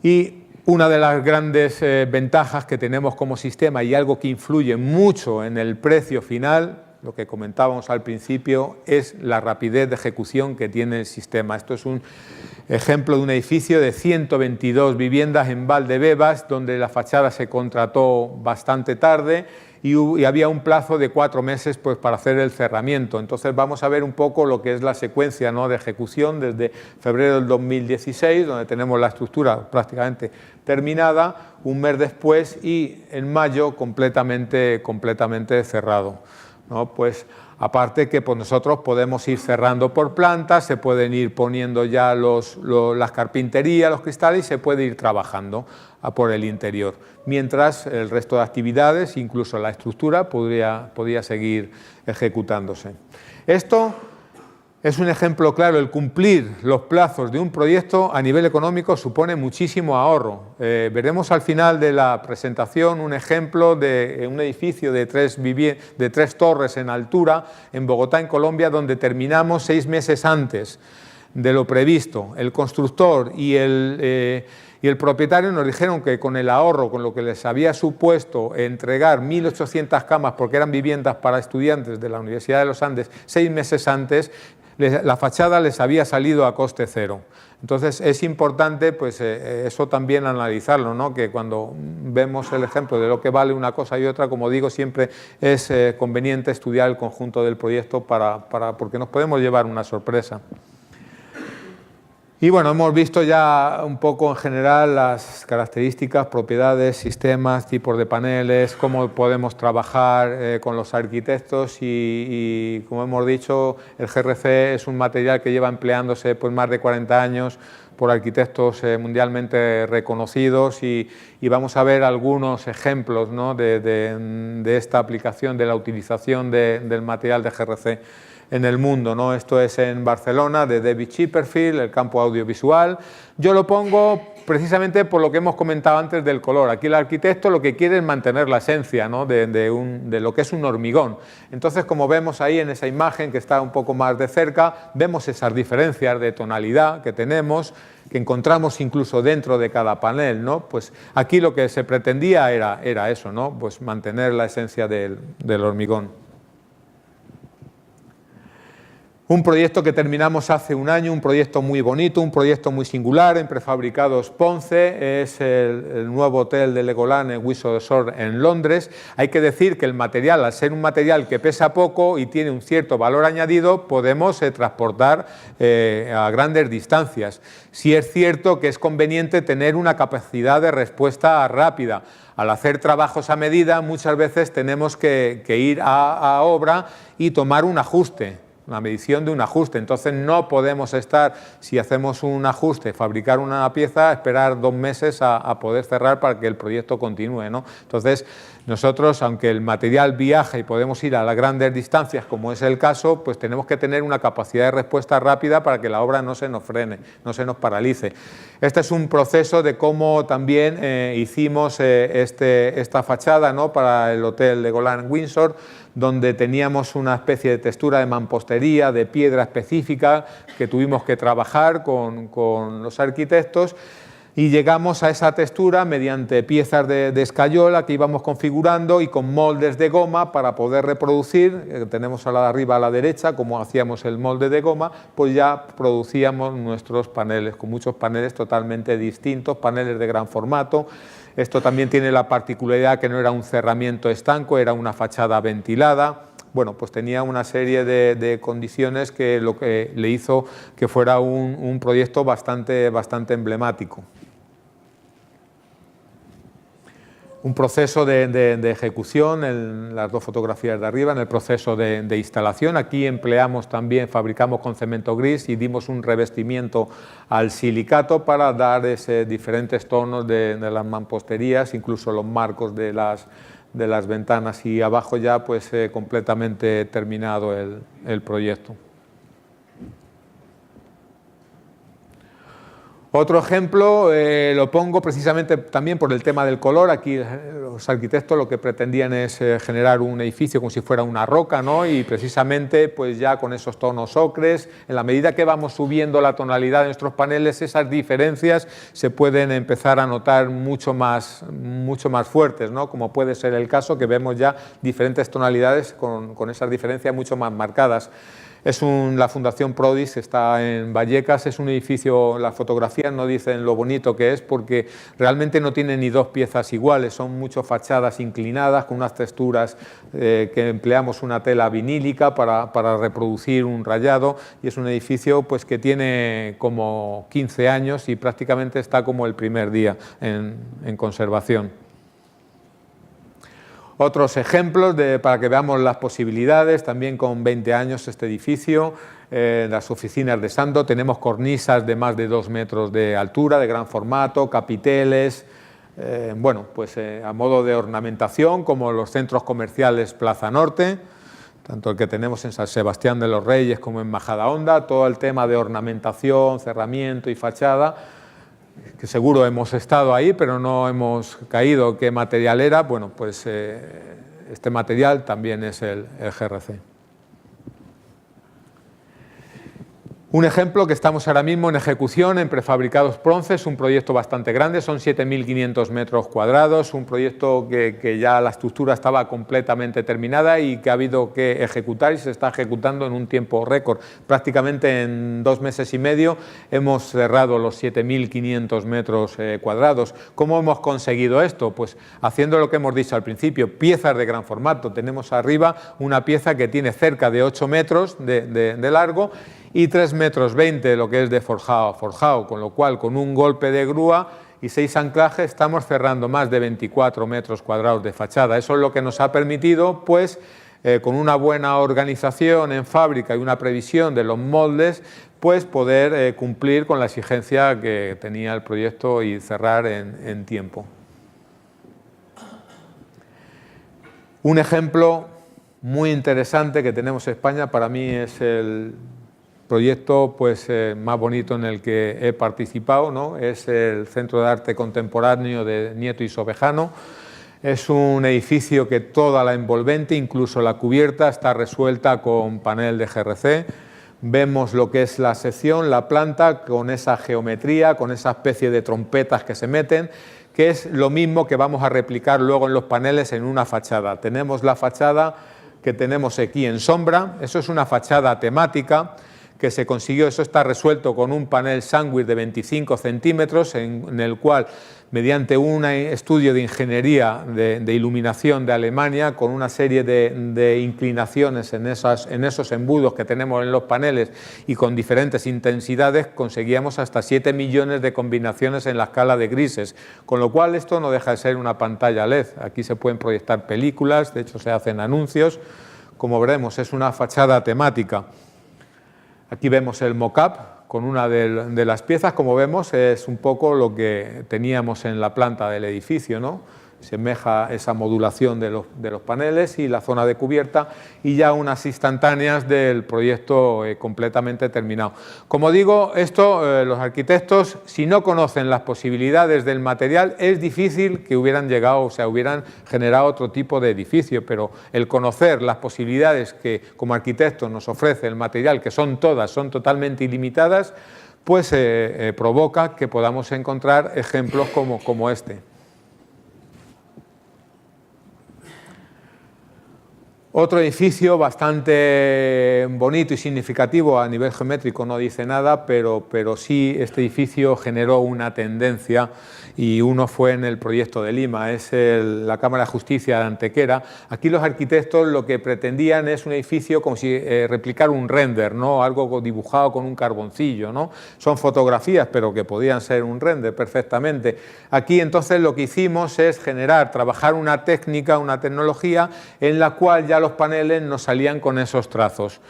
Y una de las grandes ventajas que tenemos como sistema y algo que influye mucho en el precio final, lo que comentábamos al principio, es la rapidez de ejecución que tiene el sistema. Esto es un ejemplo de un edificio de 122 viviendas en Valdebebas, donde la fachada se contrató bastante tarde y había un plazo de 4 meses pues, para hacer el cerramiento. Entonces vamos a ver un poco lo que es la secuencia, ¿no?, de ejecución desde febrero del 2016, donde tenemos la estructura prácticamente terminada, un mes después y en mayo completamente cerrado, ¿no? Pues aparte que pues, nosotros podemos ir cerrando por plantas, se pueden ir poniendo ya las carpinterías, los cristales y se puede ir trabajando por el interior, mientras el resto de actividades, incluso la estructura, podría seguir ejecutándose. Esto es un ejemplo claro. El cumplir los plazos de un proyecto a nivel económico supone muchísimo ahorro. Veremos al final de la presentación un ejemplo de un edificio de 3 torres en altura en Bogotá, en Colombia, donde terminamos 6 meses antes de lo previsto. El constructor y el propietario nos dijeron que con el ahorro, con lo que les había supuesto entregar 1.800 camas, porque eran viviendas para estudiantes de la Universidad de los Andes, 6 meses antes, la fachada les había salido a coste cero. Entonces es importante pues, eso también analizarlo, ¿no? Que cuando vemos el ejemplo de lo que vale una cosa y otra, como digo, siempre es conveniente estudiar el conjunto del proyecto porque nos podemos llevar una sorpresa. Y bueno, hemos visto ya un poco en general las características, propiedades, sistemas, tipos de paneles, cómo podemos trabajar con los arquitectos y como hemos dicho, el GRC es un material que lleva empleándose pues más de 40 años por arquitectos mundialmente reconocidos y vamos a ver algunos ejemplos, ¿no?, de esta aplicación, de la utilización del material de GRC en el mundo, ¿no? Esto es en Barcelona, de David Chipperfield, el campo audiovisual. Yo lo pongo precisamente por lo que hemos comentado antes del color. Aquí el arquitecto lo que quiere es mantener la esencia, ¿no?, de lo que es un hormigón. Entonces, como vemos ahí en esa imagen que está un poco más de cerca, vemos esas diferencias de tonalidad que tenemos, que encontramos incluso dentro de cada panel, ¿no? Pues aquí lo que se pretendía era eso, ¿no?, pues mantener la esencia del hormigón. Un proyecto que terminamos hace un año, un proyecto muy bonito, un proyecto muy singular en Prefabricados Ponce, es el nuevo hotel de Legoland en Windsor en Londres. Hay que decir que el material, al ser un material que pesa poco y tiene un cierto valor añadido, podemos transportar a grandes distancias. Sí es cierto que es conveniente tener una capacidad de respuesta rápida. Al hacer trabajos a medida, muchas veces tenemos que ir a obra y tomar un ajuste, una medición de un ajuste. Entonces no podemos estar, si hacemos un ajuste, fabricar una pieza, esperar 2 meses a poder cerrar para que el proyecto continúe, ¿no? Entonces nosotros, aunque el material viaja y podemos ir a las grandes distancias, como es el caso, pues tenemos que tener una capacidad de respuesta rápida para que la obra no se nos frene, no se nos paralice. Este es un proceso de cómo también hicimos esta fachada, ¿no?, para el Hotel Legoland Windsor, donde teníamos una especie de textura de mampostería, de piedra específica, que tuvimos que trabajar con los arquitectos, y llegamos a esa textura mediante piezas de escayola que íbamos configurando y con moldes de goma para poder reproducir. Tenemos a la de arriba a la derecha, como hacíamos el molde de goma, pues ya producíamos nuestros paneles, con muchos paneles totalmente distintos, paneles de gran formato. Esto también tiene la particularidad que no era un cerramiento estanco, era una fachada ventilada. Bueno, pues tenía una serie de condiciones que lo que le hizo que fuera un proyecto bastante emblemático. Un proceso de ejecución en las 2 fotografías de arriba, en el proceso de instalación. Aquí empleamos también, fabricamos con cemento gris y dimos un revestimiento al silicato para dar diferentes tonos de las mamposterías, incluso los marcos de las ventanas, y abajo ya pues completamente terminado el proyecto. Otro ejemplo lo pongo precisamente también por el tema del color. Aquí los arquitectos lo que pretendían es generar un edificio como si fuera una roca, ¿no? Y precisamente pues ya con esos tonos ocres, en la medida que vamos subiendo la tonalidad de nuestros paneles, esas diferencias se pueden empezar a notar mucho más fuertes, ¿no? Como puede ser el caso que vemos ya diferentes tonalidades con esas diferencias mucho más marcadas. Es la Fundación Prodis, está en Vallecas, es un edificio, las fotografías no dicen lo bonito que es porque realmente no tiene ni 2 piezas iguales, son muchas fachadas inclinadas con unas texturas que empleamos una tela vinílica para reproducir un rayado, y es un edificio pues que tiene como 15 años y prácticamente está como el primer día en conservación. Otros ejemplos para que veamos las posibilidades, también con 20 años este edificio, las oficinas de Sando, tenemos cornisas de más de 2 metros de altura, de gran formato, capiteles, bueno, pues a modo de ornamentación, como los centros comerciales Plaza Norte, tanto el que tenemos en San Sebastián de los Reyes como en Majadahonda, todo el tema de ornamentación, cerramiento y fachada, que seguro hemos estado ahí, pero no hemos caído qué material era. Bueno, pues este material también es el GRC. Un ejemplo que estamos ahora mismo en ejecución en Prefabricados Ponce, es un proyecto bastante grande, son 7.500 metros cuadrados, un proyecto que ya la estructura estaba completamente terminada y que ha habido que ejecutar y se está ejecutando en un tiempo récord. Prácticamente en 2 meses y medio hemos cerrado los 7.500 metros cuadrados. ¿Cómo hemos conseguido esto? Pues haciendo lo que hemos dicho al principio, piezas de gran formato. Tenemos arriba una pieza que tiene cerca de 8 metros de largo y 3,20 metros lo que es de forjado a forjado, con lo cual con un golpe de grúa y 6 anclajes estamos cerrando más de 24 metros cuadrados de fachada. Eso es lo que nos ha permitido, pues, con una buena organización en fábrica y una previsión de los moldes, pues poder cumplir con la exigencia que tenía el proyecto y cerrar en tiempo. Un ejemplo muy interesante que tenemos en España, para mí es el proyecto pues, más bonito en el que he participado, ¿no? Es el Centro de Arte Contemporáneo de Nieto y Sobejano. Es un edificio que toda la envolvente, incluso la cubierta, está resuelta con panel de GRC. Vemos lo que es la sección, la planta, con esa geometría, con esa especie de trompetas que se meten, que es lo mismo que vamos a replicar luego en los paneles en una fachada. Tenemos la fachada que tenemos aquí en sombra, eso es una fachada temática que se consiguió, eso está resuelto con un panel Sandwich de 25 centímetros, en el cual, mediante un estudio de ingeniería de iluminación de Alemania, con una serie de inclinaciones en esos embudos que tenemos en los paneles y con diferentes intensidades, conseguíamos hasta 7 millones de combinaciones en la escala de grises, con lo cual esto no deja de ser una pantalla LED. Aquí se pueden proyectar películas, de hecho se hacen anuncios, como veremos es una fachada temática. Aquí vemos el mock-up con una de las piezas, como vemos es un poco lo que teníamos en la planta del edificio, ¿no? Semeja esa modulación de los paneles y la zona de cubierta y ya unas instantáneas del proyecto completamente terminado. Como digo, esto los arquitectos, si no conocen las posibilidades del material, es difícil que hubieran llegado, o sea, hubieran generado otro tipo de edificio, pero el conocer las posibilidades que como arquitectos nos ofrece el material, que son todas, son totalmente ilimitadas, pues provoca que podamos encontrar ejemplos como este. Otro edificio bastante bonito y significativo, a nivel geométrico no dice nada, pero sí este edificio generó una tendencia y uno fue en el proyecto de Lima, es la Cámara de Justicia de Antequera. Aquí los arquitectos lo que pretendían es un edificio como si replicar un render, ¿no? Algo dibujado con un carboncillo, ¿no? Son fotografías, pero que podían ser un render perfectamente. Aquí entonces lo que hicimos es trabajar una técnica, una tecnología en la cual ya los paneles nos salían con esos trazos.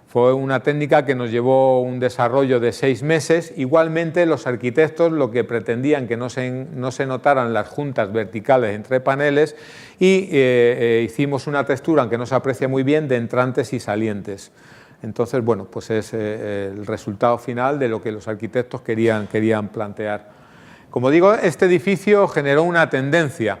Fue una técnica que nos llevó un desarrollo de 6 meses. Igualmente los arquitectos lo que pretendían que no se notaran las juntas verticales entre paneles y hicimos una textura, aunque no se aprecia muy bien, de entrantes y salientes. Entonces, bueno, pues es el resultado final de lo que los arquitectos querían plantear. Como digo, este edificio generó una tendencia.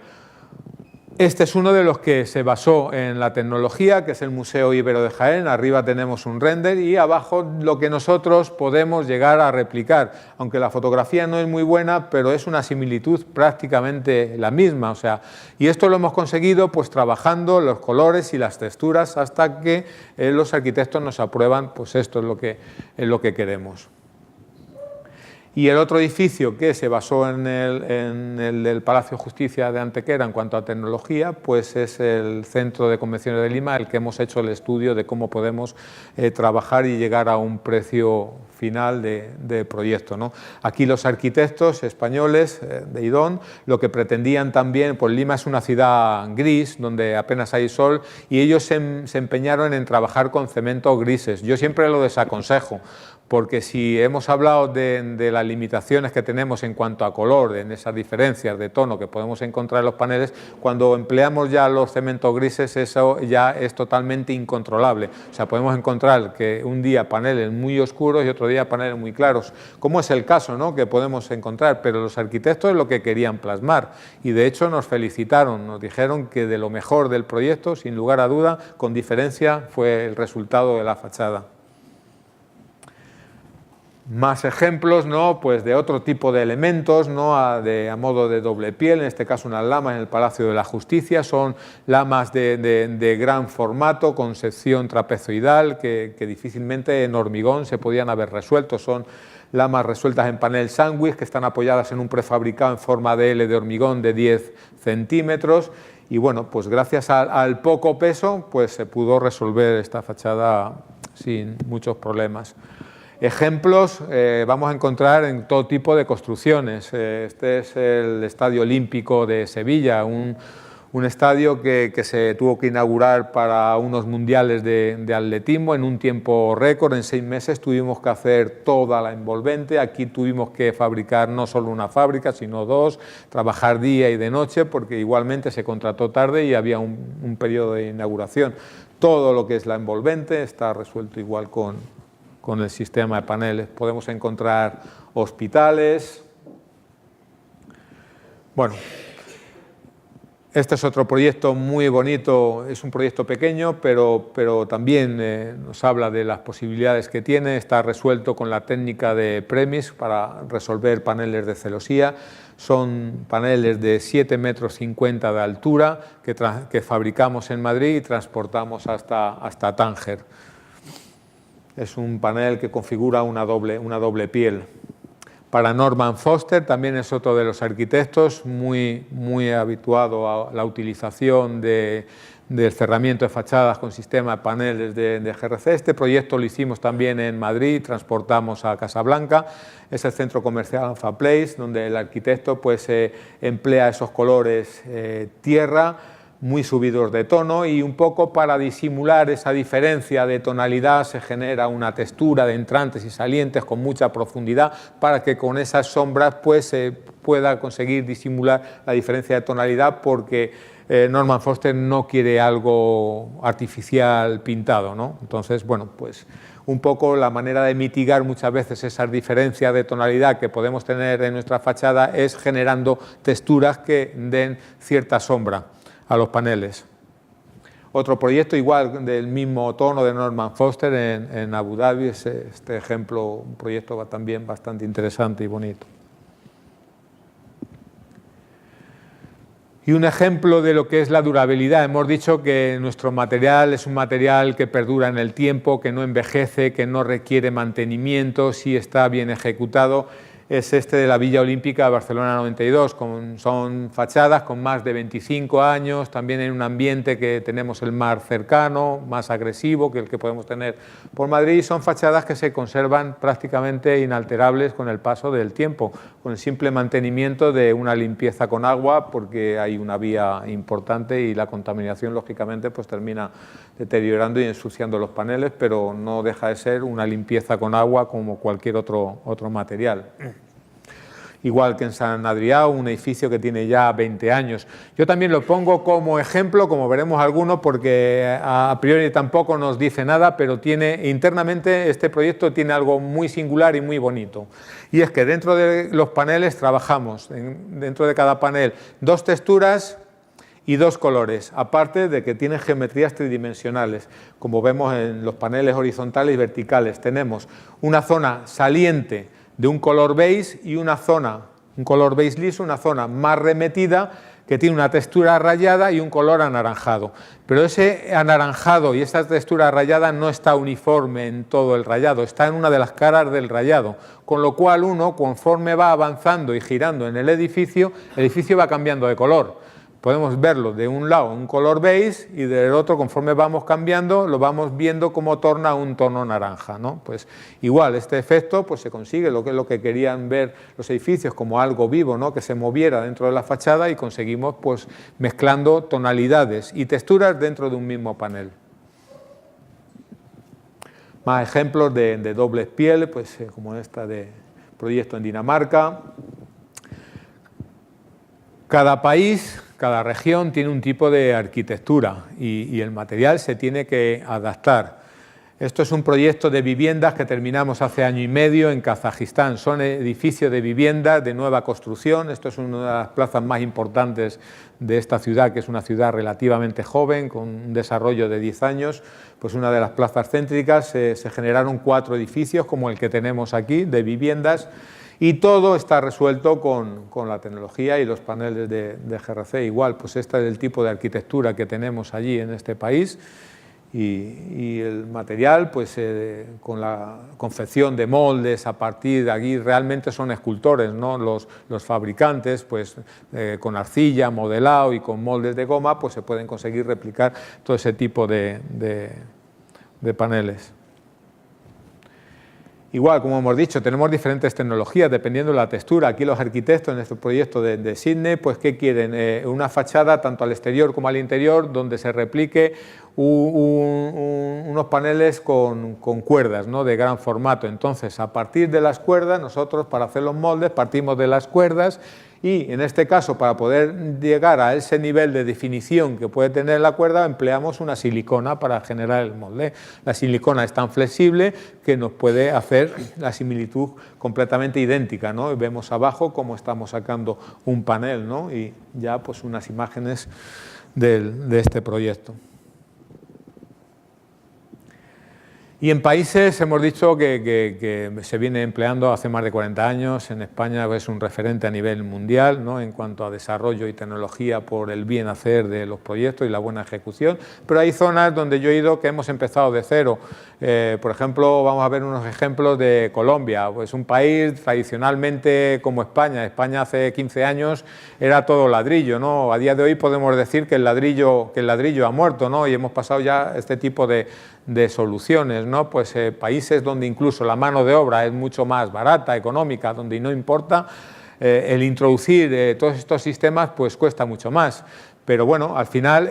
Este es uno de los que se basó en la tecnología, que es el Museo Ibero de Jaén. Arriba tenemos un render y abajo lo que nosotros podemos llegar a replicar. Aunque la fotografía no es muy buena, pero es una similitud prácticamente la misma. O sea, y esto lo hemos conseguido pues trabajando los colores y las texturas hasta que los arquitectos nos aprueban, pues esto es lo que queremos. Y el otro edificio que se basó en el del Palacio de Justicia de Antequera en cuanto a tecnología, pues es el Centro de Convenciones de Lima, el que hemos hecho el estudio de cómo podemos trabajar y llegar a un precio final de proyecto, ¿no? Aquí los arquitectos españoles de IDON lo que pretendían también, pues Lima es una ciudad gris donde apenas hay sol y ellos se empeñaron en trabajar con cemento grises. Yo siempre lo desaconsejo, porque si hemos hablado de las limitaciones que tenemos en cuanto a color, en esas diferencias de tono que podemos encontrar en los paneles, cuando empleamos ya los cementos grises eso ya es totalmente incontrolable. O sea, podemos encontrar que un día paneles muy oscuros y otro día paneles muy claros, como es el caso, ¿no?, que podemos encontrar, pero los arquitectos es lo que querían plasmar y de hecho nos felicitaron, nos dijeron que de lo mejor del proyecto, sin lugar a duda, con diferencia, fue el resultado de la fachada. Más ejemplos, ¿no?, pues de otro tipo de elementos, ¿no?, a modo de doble piel, en este caso unas lamas en el Palacio de la Justicia, son lamas de gran formato con sección trapezoidal que difícilmente en hormigón se podían haber resuelto, son lamas resueltas en panel sándwich que están apoyadas en un prefabricado en forma de L de hormigón de 10 centímetros y bueno, pues gracias al poco peso pues se pudo resolver esta fachada sin muchos problemas. Ejemplos vamos a encontrar en todo tipo de construcciones. Este es el Estadio Olímpico de Sevilla, un estadio que se tuvo que inaugurar para unos mundiales de atletismo en un tiempo récord. En 6 meses tuvimos que hacer toda la envolvente. Aquí tuvimos que fabricar no solo una fábrica, sino 2, trabajar día y de noche, porque igualmente se contrató tarde y había un periodo de inauguración. Todo lo que es la envolvente está resuelto igual con el sistema de paneles. Podemos encontrar hospitales. Bueno, este es otro proyecto muy bonito, es un proyecto pequeño, pero también nos habla de las posibilidades que tiene. Está resuelto con la técnica de Premis para resolver paneles de celosía. Son paneles de 7,50 metros de altura que fabricamos en Madrid y transportamos hasta Tánger. Es un panel que configura una doble piel. Para Norman Foster, también es otro de los arquitectos muy habituado a la utilización del cerramiento de fachadas con sistema de paneles de GRC. Este proyecto lo hicimos también en Madrid, transportamos a Casablanca. Es el centro comercial Alpha Place, donde el arquitecto pues, emplea esos colores tierra, muy subidos de tono, y un poco para disimular esa diferencia de tonalidad se genera una textura de entrantes y salientes con mucha profundidad para que con esas sombras pues, se pueda conseguir disimular la diferencia de tonalidad, porque Norman Foster no quiere algo artificial pintado, ¿no? Entonces, bueno, pues un poco la manera de mitigar muchas veces esas diferencias de tonalidad que podemos tener en nuestra fachada es generando texturas que den cierta sombra a los paneles. Otro proyecto igual del mismo tono de Norman Foster en Abu Dhabi es este ejemplo, un proyecto también bastante interesante y bonito. Y un ejemplo de lo que es la durabilidad. Hemos dicho que nuestro material es un material que perdura en el tiempo, que no envejece, que no requiere mantenimiento si está bien ejecutado. Es este de la Villa Olímpica de Barcelona 92, son fachadas con más de 25 años, también en un ambiente que tenemos el mar cercano, más agresivo que el que podemos tener por Madrid. Son fachadas que se conservan prácticamente inalterables con el paso del tiempo, con el simple mantenimiento de una limpieza con agua, porque hay una vía importante y la contaminación lógicamente pues termina deteriorando y ensuciando los paneles, pero no deja de ser una limpieza con agua como cualquier otro material. Igual que en Sant Adrià, un edificio que tiene ya 20 años. Yo también lo pongo como ejemplo, como veremos algunos, porque a priori tampoco nos dice nada, pero internamente este proyecto tiene algo muy singular y muy bonito. Y es que dentro de los paneles trabajamos, dentro de cada panel, 2 texturas y 2 colores, aparte de que tienen geometrías tridimensionales. Como vemos en los paneles horizontales y verticales, tenemos una zona saliente de un color beige y una zona, un color beige liso, una zona más remetida que tiene una textura rayada y un color anaranjado. Pero ese anaranjado y esa textura rayada no está uniforme en todo el rayado, está en una de las caras del rayado, con lo cual uno, conforme va avanzando y girando en el edificio va cambiando de color. Podemos verlo de un lado un color beige y del otro, conforme vamos cambiando, lo vamos viendo cómo torna un tono naranja, ¿no? Pues igual este efecto pues se consigue, lo que querían ver los edificios, como algo vivo, ¿no? Que se moviera dentro de la fachada, y conseguimos pues mezclando tonalidades y texturas dentro de un mismo panel. Más ejemplos de dobles piel, pues como esta de proyecto en Dinamarca. Cada país, cada región tiene un tipo de arquitectura y el material se tiene que adaptar. Esto es un proyecto de viviendas que terminamos hace año y medio en Kazajistán. Son edificios de viviendas de nueva construcción. Esto es una de las plazas más importantes de esta ciudad, que es una ciudad relativamente joven, con un desarrollo de 10 años. Pues una de las plazas céntricas se generaron 4 edificios como el que tenemos aquí, de viviendas. Y todo está resuelto con la tecnología y los paneles de GRC. Igual, pues este es el tipo de arquitectura que tenemos allí en este país. Y el material, pues con la confección de moldes a partir de aquí, realmente son escultores, ¿no? Los fabricantes, pues con arcilla, modelado y con moldes de goma, pues se pueden conseguir replicar todo ese tipo de paneles. Igual, como hemos dicho, tenemos diferentes tecnologías dependiendo de la textura. Aquí los arquitectos en este proyecto de Sydney, pues ¿qué quieren? Una fachada tanto al exterior como al interior donde se replique unos paneles con cuerdas, ¿no?, de gran formato. Entonces, a partir de las cuerdas, nosotros para hacer los moldes partimos de las cuerdas y, en este caso, para poder llegar a ese nivel de definición que puede tener la cuerda, empleamos una silicona para generar el molde. La silicona es tan flexible que nos puede hacer la similitud completamente idéntica, ¿no? Y vemos abajo cómo estamos sacando un panel, ¿no?, y ya pues unas imágenes de este proyecto. Y en países hemos dicho que se viene empleando hace más de 40 años. En España es un referente a nivel mundial, ¿no?, en cuanto a desarrollo y tecnología por el bien hacer de los proyectos y la buena ejecución. Pero hay zonas donde yo he ido que hemos empezado de cero. Por ejemplo, vamos a ver unos ejemplos de Colombia. Pues un país tradicionalmente como España. España hace 15 años era todo ladrillo, ¿no? A día de hoy podemos decir que el ladrillo ha muerto, ¿no? Y hemos pasado ya a este tipo de soluciones, ¿no? Pues países donde incluso la mano de obra es mucho más barata, económica, donde no importa, el introducir todos estos sistemas pues cuesta mucho más. Pero bueno, al final,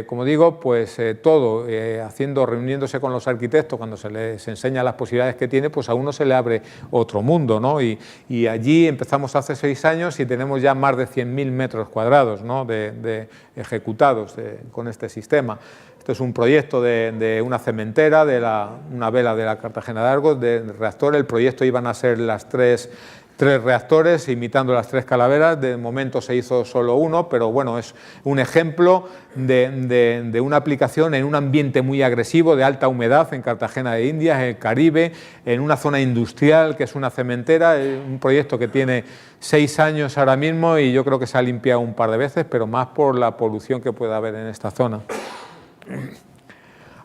como digo, pues todo, reuniéndose con los arquitectos, cuando se les enseña las posibilidades que tiene, pues a uno se le abre otro mundo, ¿no? Y allí empezamos hace 6 años y tenemos ya más de 100.000 metros cuadrados, ¿no?, ejecutados con este sistema. Esto es un proyecto de una cementera, una vela de la Cartagena de Argos, de reactor. El proyecto iban a ser las tres reactores, imitando las 3 calaveras. De momento se hizo solo uno, pero bueno, es un ejemplo de una aplicación en un ambiente muy agresivo, de alta humedad, en Cartagena de Indias, en el Caribe, en una zona industrial que es una cementera. Es un proyecto que tiene 6 años ahora mismo y yo creo que se ha limpiado un par de veces, pero más por la polución que puede haber en esta zona.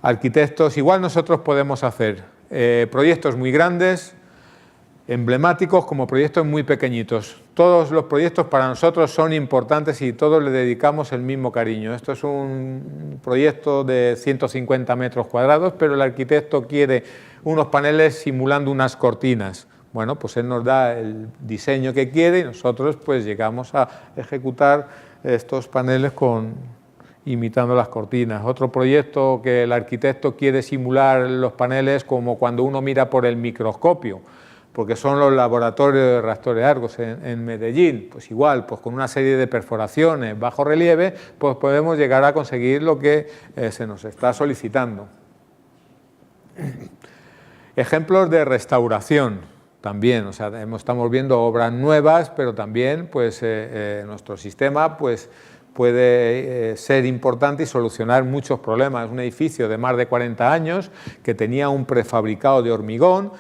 Arquitectos, igual nosotros podemos hacer proyectos muy grandes, emblemáticos, como proyectos muy pequeñitos. Todos los proyectos para nosotros son importantes y todos le dedicamos el mismo cariño. Esto es un proyecto de 150 metros cuadrados, pero el arquitecto quiere unos paneles simulando unas cortinas. Bueno, pues él nos da el diseño que quiere y nosotros pues llegamos a ejecutar estos paneles imitando las cortinas. Otro proyecto que el arquitecto quiere simular los paneles como cuando uno mira por el microscopio, porque son los laboratorios de reactores Argos en Medellín. Pues igual, pues con una serie de perforaciones bajo relieve, pues podemos llegar a conseguir lo que se nos está solicitando. Ejemplos de restauración también, o sea, estamos viendo obras nuevas, pero también pues nuestro sistema pues puede ser importante y solucionar muchos problemas. Es un edificio de más de 40 años que tenía un prefabricado de hormigón,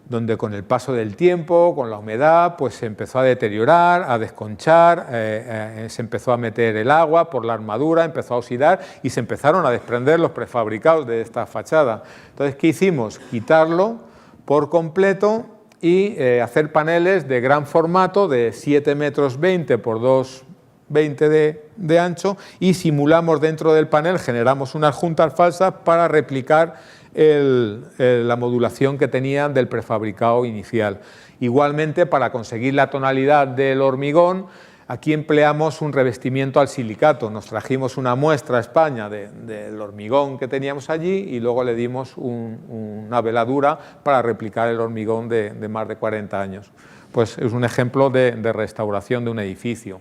donde con el paso del tiempo, con la humedad, pues se empezó a deteriorar, a desconchar, se empezó a meter el agua por la armadura, empezó a oxidar y se empezaron a desprender los prefabricados de esta fachada. Entonces, ¿qué hicimos? Quitarlo por completo y hacer paneles de gran formato, de 7,20 metros por 2,20 de ancho, y simulamos dentro del panel, generamos unas juntas falsas para replicar la modulación que tenían del prefabricado inicial. Igualmente, para conseguir la tonalidad del hormigón, aquí empleamos un revestimiento al silicato. Nos trajimos una muestra a España del hormigón que teníamos allí y luego le dimos una veladura para replicar el hormigón de más de 40 años. Pues es un ejemplo de restauración de un edificio.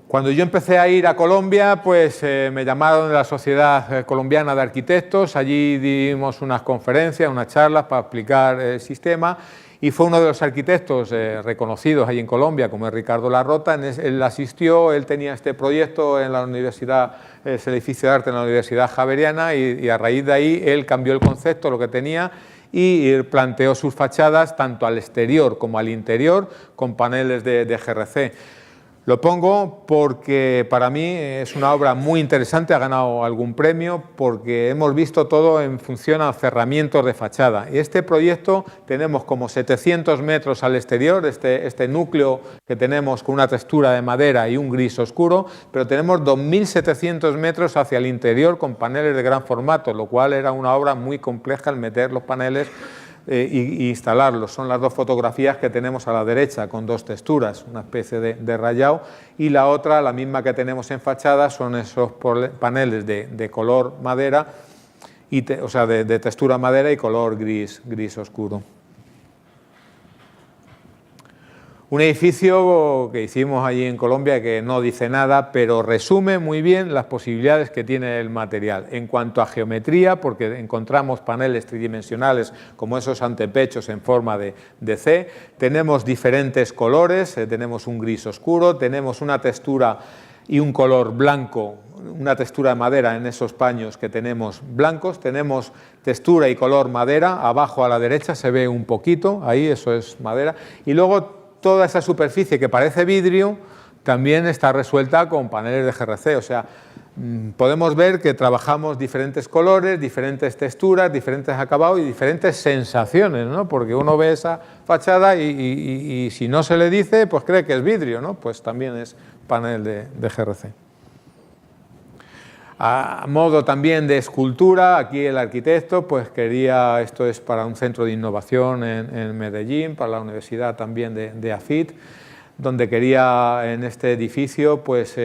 Cuando yo empecé a ir a Colombia, pues me llamaron de la Sociedad Colombiana de Arquitectos. Allí dimos unas conferencias, unas charlas para explicar el sistema, y fue uno de los arquitectos reconocidos allí en Colombia, como es Ricardo Larrota. Él asistió, él tenía este proyecto en la universidad, es el edificio de arte en la Universidad Javeriana, y a raíz de ahí él cambió el concepto, lo que tenía, y planteó sus fachadas tanto al exterior como al interior con paneles de GRC. Lo pongo porque para mí es una obra muy interesante, ha ganado algún premio, porque hemos visto todo en función a cerramientos de fachada. Y este proyecto tenemos como 700 metros al exterior, este núcleo que tenemos con una textura de madera y un gris oscuro, pero tenemos 2.700 metros hacia el interior con paneles de gran formato, lo cual era una obra muy compleja el meter los paneles y instalarlos. Son las dos fotografías que tenemos a la derecha con dos texturas, una especie de rayado, y la otra, la misma que tenemos en fachada, son esos paneles de color madera, o sea, de textura madera y color gris oscuro. Un edificio que hicimos allí en Colombia que no dice nada, pero resume muy bien las posibilidades que tiene el material. En cuanto a geometría, porque encontramos paneles tridimensionales como esos antepechos en forma de C, tenemos diferentes colores, tenemos un gris oscuro, tenemos una textura y un color blanco, una textura de madera en esos paños que tenemos blancos, tenemos textura y color madera, abajo a la derecha se ve un poquito, ahí eso es madera, y luego toda esa superficie que parece vidrio también está resuelta con paneles de GRC, o sea, podemos ver que trabajamos diferentes colores, diferentes texturas, diferentes acabados y diferentes sensaciones, ¿no? Porque uno ve esa fachada y si no se le dice, pues cree que es vidrio, ¿no? Pues también es panel de GRC. A modo también de escultura, aquí el arquitecto pues quería, esto es para un centro de innovación en Medellín, para la Universidad también de AFIT, donde quería en este edificio pues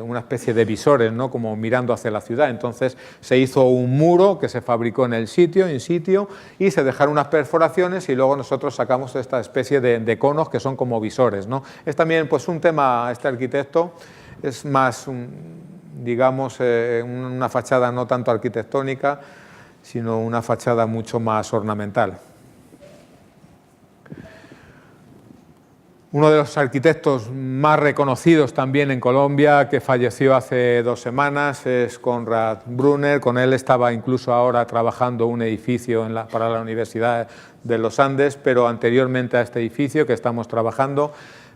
una especie de visores, ¿no? Como mirando hacia la ciudad. Entonces se hizo un muro que se fabricó en el sitio, in situ, y se dejaron unas perforaciones y luego nosotros sacamos esta especie de conos que son como visores, ¿no? Es también pues un tema, este arquitecto es más digamos, una fachada no tanto arquitectónica, sino una fachada mucho más ornamental. Uno de los arquitectos más reconocidos también en Colombia, que falleció hace 2 semanas, es Konrad Brunner. Con él estaba incluso ahora trabajando un edificio para la Universidad de los Andes, pero anteriormente a este edificio que estamos trabajando,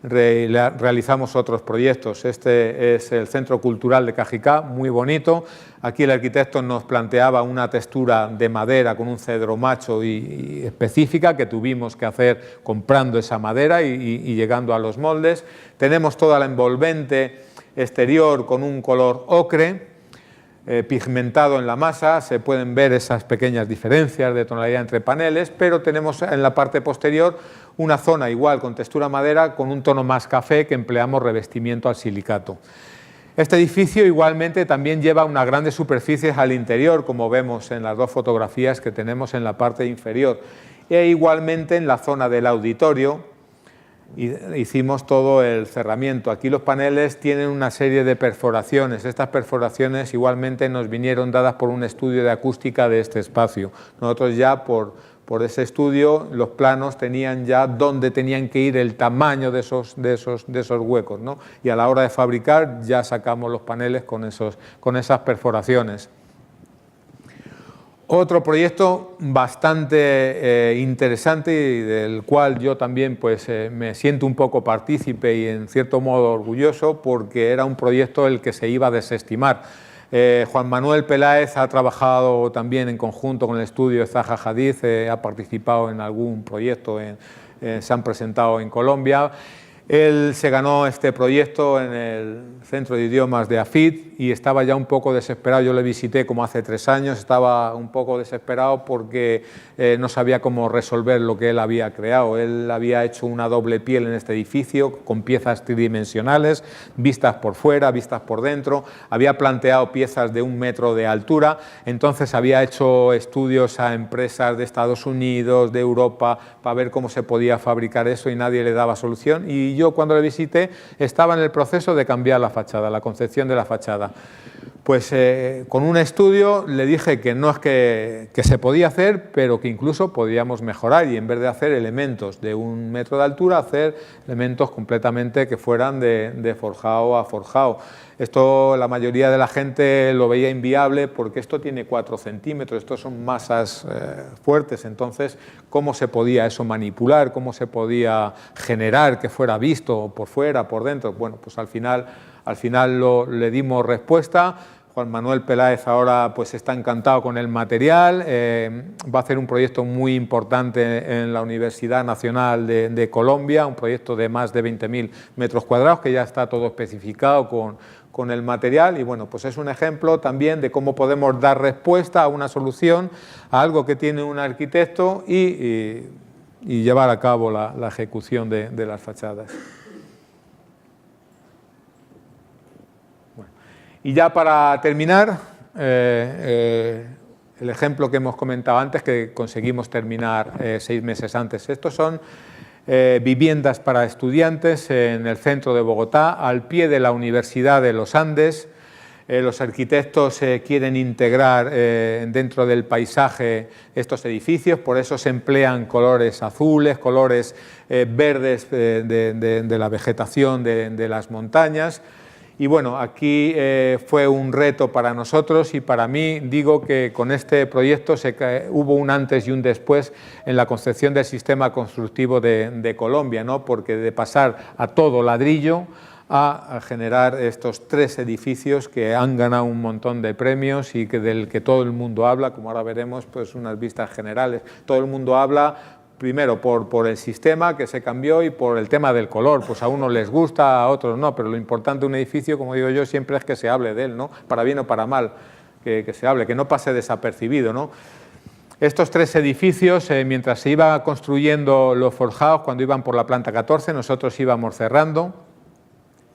realizamos otros proyectos. Este es el Centro Cultural de Cajicá, muy bonito. Aquí el arquitecto nos planteaba una textura de madera con un cedro macho y específica que tuvimos que hacer comprando esa madera y llegando a los moldes. Tenemos toda la envolvente exterior con un color ocre, pigmentado en la masa, se pueden ver esas pequeñas diferencias de tonalidad entre paneles, pero tenemos en la parte posterior una zona igual con textura madera con un tono más café que empleamos revestimiento al silicato. Este edificio igualmente también lleva unas grandes superficies al interior, como vemos en las dos fotografías que tenemos en la parte inferior, e igualmente en la zona del auditorio hicimos todo el cerramiento. Aquí los paneles tienen una serie de perforaciones. Estas perforaciones igualmente nos vinieron dadas por un estudio de acústica de este espacio. Nosotros ya por ese estudio los planos tenían ya dónde tenían que ir el tamaño de esos huecos, ¿no? Y a la hora de fabricar ya sacamos los paneles con esas perforaciones. Otro proyecto bastante interesante y del cual yo también pues, me siento un poco partícipe y en cierto modo orgulloso, porque era un proyecto el que se iba a desestimar. Juan Manuel Peláez ha trabajado también en conjunto con el estudio de Zaha Hadid, ha participado en algún proyecto, se han presentado en Colombia. Él se ganó este proyecto en el Centro de Idiomas de AFIT y estaba ya un poco desesperado. Yo le visité como hace 3 años, estaba un poco desesperado porque no sabía cómo resolver lo que él había creado. Él había hecho una doble piel en este edificio con piezas tridimensionales, vistas por fuera, vistas por dentro. Había planteado piezas de 1 metro de altura, entonces había hecho estudios a empresas de Estados Unidos, de Europa, para ver cómo se podía fabricar eso y nadie le daba solución. Y yo cuando le visité estaba en el proceso de cambiar la fachada, la concepción de la fachada. Pues con un estudio le dije que no es que se podía hacer, pero que incluso podíamos mejorar y en vez de hacer elementos de 1 metro de altura, hacer elementos completamente que fueran de forjado a forjado. Esto la mayoría de la gente lo veía inviable porque esto tiene 4 centímetros, estos son masas fuertes, entonces ¿cómo se podía eso manipular? ¿Cómo se podía generar que fuera visto por fuera, por dentro? Bueno, pues al final le dimos respuesta. Juan Manuel Peláez ahora pues está encantado con el material, va a hacer un proyecto muy importante en la Universidad Nacional de Colombia, un proyecto de más de 20.000 metros cuadrados que ya está todo especificado con con el material y bueno, pues es un ejemplo también de cómo podemos dar respuesta a una solución, a algo que tiene un arquitecto y llevar a cabo la ejecución de las fachadas. Bueno, y ya para terminar, el ejemplo que hemos comentado antes, que conseguimos terminar 6 meses antes. Estos son viviendas para estudiantes en el centro de Bogotá, al pie de la Universidad de los Andes. Los arquitectos quieren integrar dentro del paisaje estos edificios, por eso se emplean colores azules, colores verdes de la vegetación de las montañas. Y bueno, aquí fue un reto para nosotros y para mí digo que con este proyecto hubo un antes y un después en la concepción del sistema constructivo de Colombia, ¿no? Porque de pasar a todo ladrillo a generar estos 3 edificios que han ganado un montón de premios y del que todo el mundo habla, como ahora veremos, pues unas vistas generales. Todo el mundo habla primero por el sistema que se cambió y por el tema del color, pues a unos les gusta, a otros no, pero lo importante de un edificio, como digo yo, siempre es que se hable de él, ¿no? Para bien o para mal, que se hable, que no pase desapercibido, ¿no? Estos 3 edificios, mientras se iba construyendo los forjados, cuando iban por la planta 14, nosotros íbamos cerrando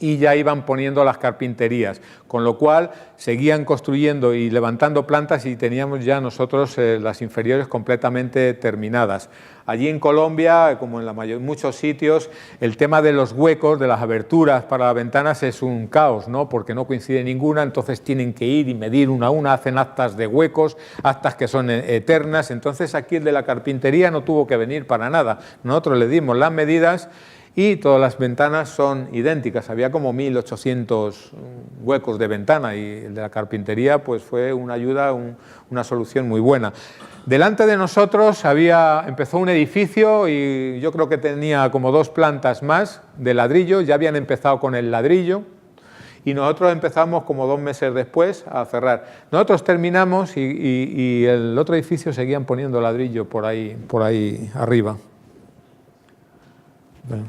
y ya iban poniendo las carpinterías, con lo cual seguían construyendo y levantando plantas y teníamos ya nosotros las inferiores completamente terminadas. Allí en Colombia, como en muchos sitios, el tema de los huecos, de las aberturas para las ventanas es un caos, ¿no? Porque no coincide ninguna, entonces tienen que ir y medir una a una, hacen actas de huecos, actas que son eternas, entonces aquí el de la carpintería no tuvo que venir para nada. Nosotros le dimos las medidas y todas las ventanas son idénticas, había como 1800 huecos de ventana y el de la carpintería pues fue una ayuda, una solución muy buena. Delante de nosotros empezó un edificio y yo creo que tenía como 2 plantas más de ladrillo, ya habían empezado con el ladrillo y nosotros empezamos como 2 meses después a cerrar. Nosotros terminamos y el otro edificio seguían poniendo ladrillo por ahí arriba. Bueno.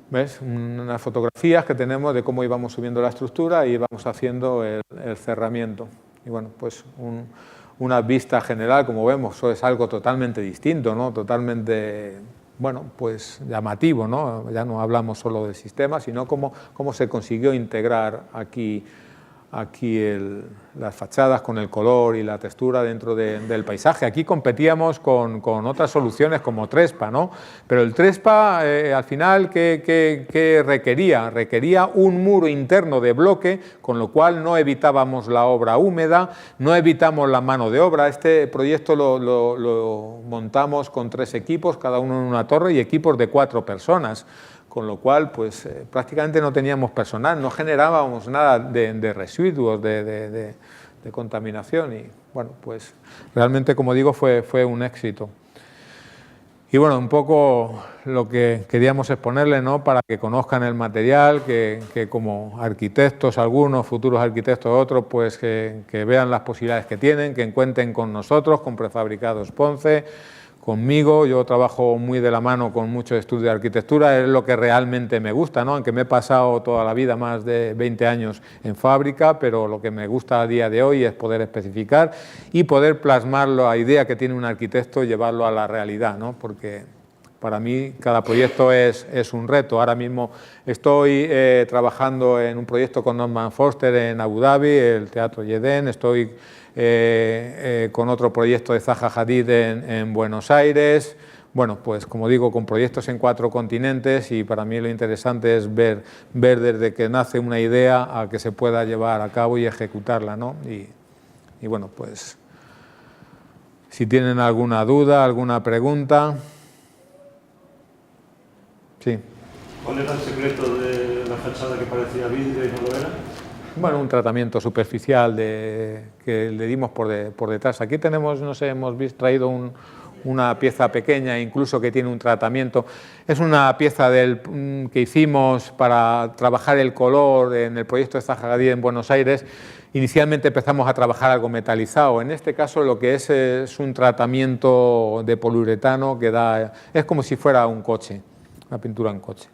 ¿Ves? Unas fotografías que tenemos de cómo íbamos subiendo la estructura y íbamos haciendo el cerramiento. Y bueno, pues una vista general, como vemos, eso es algo totalmente distinto, ¿no? Totalmente, bueno, pues llamativo, ¿no? Ya no hablamos solo del sistema, sino cómo se consiguió integrar aquí las fachadas con el color y la textura dentro del paisaje. Aquí competíamos con otras soluciones como Trespa, ¿no? Pero el Trespa al final ¿qué requería? Requería un muro interno de bloque, con lo cual no evitábamos la obra húmeda, no evitamos la mano de obra. Este proyecto lo montamos con 3 equipos, cada uno en una torre y equipos de 4 personas. Con lo cual, pues prácticamente no teníamos personal, no generábamos nada de residuos, de contaminación y bueno, pues realmente, como digo, fue un éxito. Y bueno, un poco lo que queríamos exponerles, ¿no? Para que conozcan el material, que como arquitectos, algunos, futuros arquitectos otros, pues que vean las posibilidades que tienen, que cuenten con nosotros, con Prefabricados Ponce, conmigo. Yo trabajo muy de la mano con muchos estudios de arquitectura, es lo que realmente me gusta, ¿no? Aunque me he pasado toda la vida, más de 20 años en fábrica, pero lo que me gusta a día de hoy es poder especificar y poder plasmar la idea que tiene un arquitecto y llevarlo a la realidad, ¿no? Porque para mí cada proyecto es un reto. Ahora mismo estoy trabajando en un proyecto con Norman Foster en Abu Dhabi, el Teatro Yedén, estoy con otro proyecto de Zaha Hadid en Buenos Aires. Bueno, pues como digo, con proyectos en 4 continentes y para mí lo interesante es ver desde que nace una idea a que se pueda llevar a cabo y ejecutarla, ¿no? Y bueno, pues si tienen alguna duda, alguna pregunta. Sí. ¿Cuál era el secreto de la fachada que parecía vidrio y no lo era? Bueno, un tratamiento superficial que le dimos por detrás. Aquí tenemos, no sé, hemos traído una pieza pequeña, incluso que tiene un tratamiento. Es una pieza que hicimos para trabajar el color en el proyecto de Zaha Hadid en Buenos Aires. Inicialmente empezamos a trabajar algo metalizado. En este caso lo que es un tratamiento de poliuretano que es como si fuera un coche, una pintura en coche.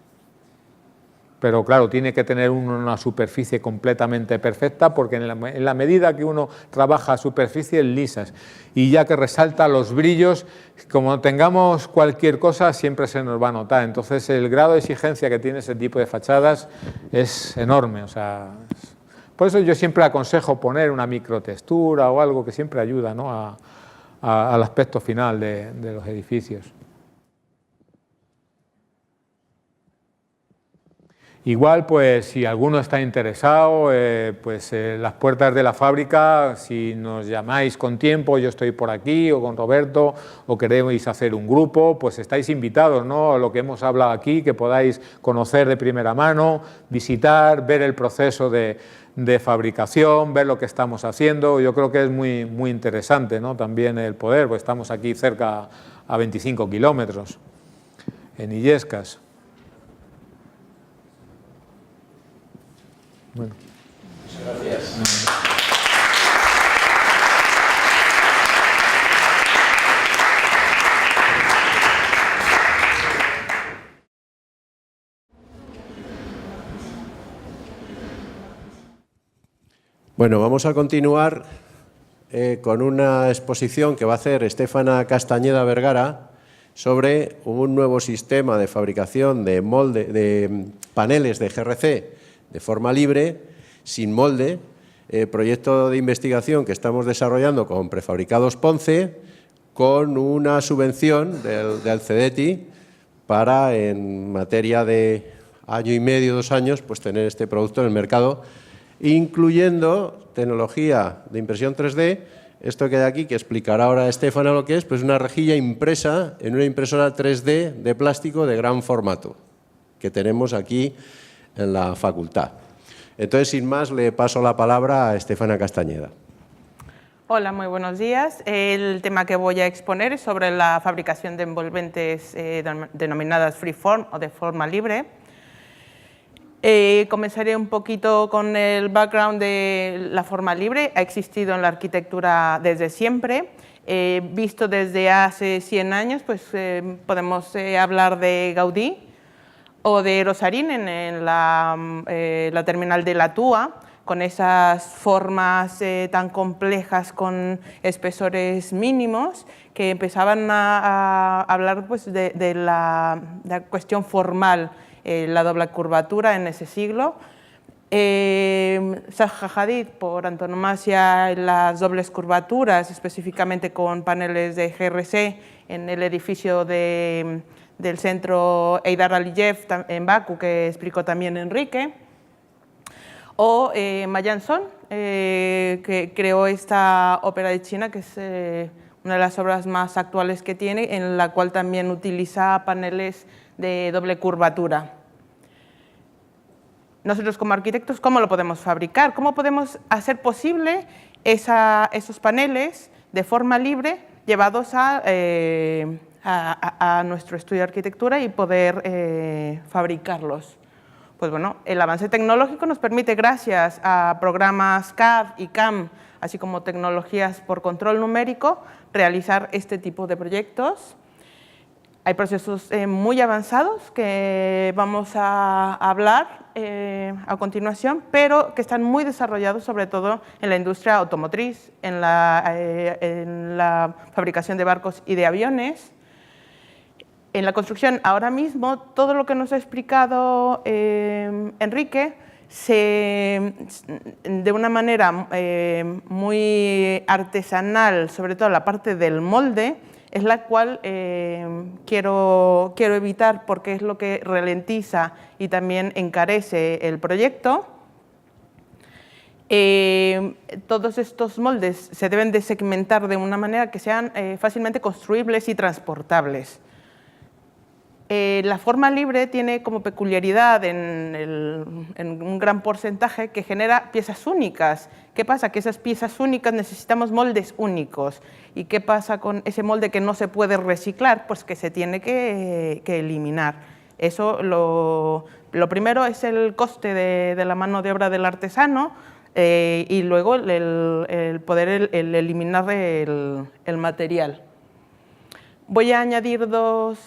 pero claro, tiene que tener una superficie completamente perfecta, porque en la medida que uno trabaja superficies lisas y ya que resalta los brillos, como tengamos cualquier cosa siempre se nos va a notar. Entonces el grado de exigencia que tiene ese tipo de fachadas es enorme. O sea, por eso yo siempre aconsejo poner una microtextura o algo que siempre ayuda, ¿no?, al aspecto final de los edificios. Igual, pues si alguno está interesado, las puertas de la fábrica, si nos llamáis con tiempo, yo estoy por aquí, o con Roberto, o queréis hacer un grupo, pues estáis invitados, ¿no?, a lo que hemos hablado aquí, que podáis conocer de primera mano, visitar, ver el proceso de fabricación, ver lo que estamos haciendo. Yo creo que es muy interesante, ¿no?, también el poder, pues estamos aquí cerca a 25 kilómetros, en Illescas. Bueno. Muchas gracias. Bueno, vamos a continuar con una exposición que va a hacer Estefana Castañeda Vergara sobre un nuevo sistema de fabricación de paneles de GRC de forma libre, sin molde, proyecto de investigación que estamos desarrollando con Prefabricados Ponce, con una subvención del CEDETI para, en materia de año y medio, 2 años, pues tener este producto en el mercado, incluyendo tecnología de impresión 3D, esto que hay aquí, que explicará ahora Estefana lo que es, pues una rejilla impresa en una impresora 3D de plástico de gran formato, que tenemos aquí en la facultad. Entonces, sin más, le paso la palabra a Estefana Castañeda. Hola, muy buenos días. El tema que voy a exponer es sobre la fabricación de envolventes denominadas freeform o de forma libre. Comenzaré un poquito con el background de la forma libre. Ha existido en la arquitectura desde siempre. Visto desde hace 100 años, pues podemos hablar de Gaudí o de Rosarín en la terminal de la Túa, con esas formas tan complejas con espesores mínimos que empezaban a hablar, pues, de la cuestión formal, la doble curvatura en ese siglo. Zaha Hadid, por antonomasia, las dobles curvaturas, específicamente con paneles de GRC en el edificio del centro Heydar Aliyev en Bakú, que explicó también Enrique. O Ma Yan-seong, que creó esta ópera de China, que es una de las obras más actuales que tiene, en la cual también utiliza paneles de doble curvatura. Nosotros como arquitectos, ¿cómo lo podemos fabricar? ¿Cómo podemos hacer posible esos paneles de forma libre llevados a nuestro estudio de arquitectura y poder fabricarlos? Pues bueno, el avance tecnológico nos permite, gracias a programas CAD y CAM, así como tecnologías por control numérico, realizar este tipo de proyectos. Hay procesos muy avanzados que vamos a hablar a continuación, pero que están muy desarrollados, sobre todo en la industria automotriz, en la fabricación de barcos y de aviones. En la construcción, ahora mismo, todo lo que nos ha explicado Enrique, de una manera muy artesanal, sobre todo la parte del molde, es la cual quiero evitar, porque es lo que ralentiza y también encarece el proyecto. Todos estos moldes se deben de segmentar de una manera que sean fácilmente construibles y transportables. La forma libre tiene como peculiaridad en un gran porcentaje que genera piezas únicas. ¿Qué pasa? Que esas piezas únicas necesitamos moldes únicos. ¿Y qué pasa con ese molde que no se puede reciclar? Pues que se tiene que eliminar. Eso, lo primero es el coste de la mano de obra del artesano, y luego el poder eliminar el material. Voy a añadir dos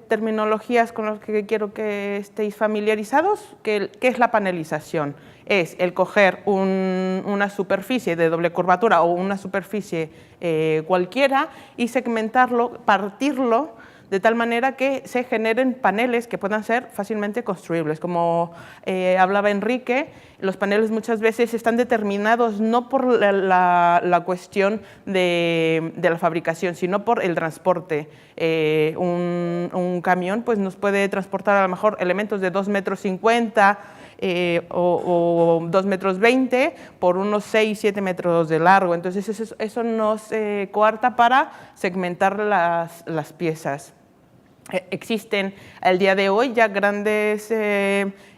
terminologías con las que quiero que estéis familiarizados. ¿Qué es la panelización? Es el coger una superficie de doble curvatura o una superficie cualquiera y segmentarlo, partirlo, de tal manera que se generen paneles que puedan ser fácilmente construibles. Como hablaba Enrique, los paneles muchas veces están determinados no por la cuestión de la fabricación, sino por el transporte. Un camión pues, nos puede transportar a lo mejor elementos de 2,50 metros o 2,20 metros por unos 6-7 metros de largo. Entonces eso nos coarta para segmentar las piezas. Existen al día de hoy ya grandes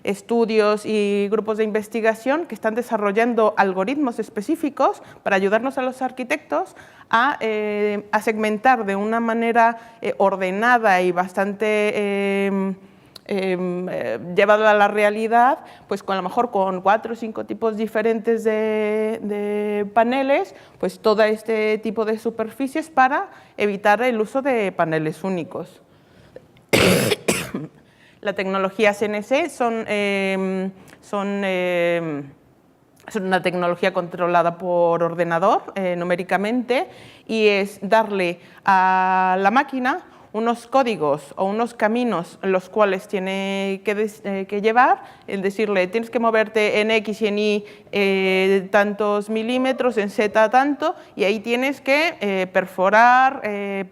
estudios y grupos de investigación que están desarrollando algoritmos específicos para ayudarnos a los arquitectos a segmentar de una manera ordenada y bastante llevado a la realidad, pues a lo mejor con 4 o 5 tipos diferentes de paneles, pues todo este tipo de superficies para evitar el uso de paneles únicos. La tecnología CNC son una tecnología controlada por ordenador numéricamente y es darle a la máquina unos códigos o unos caminos los cuales tiene que llevar, es decirle, tienes que moverte en X y en Y tantos milímetros, en Z tanto, y ahí tienes que perforar,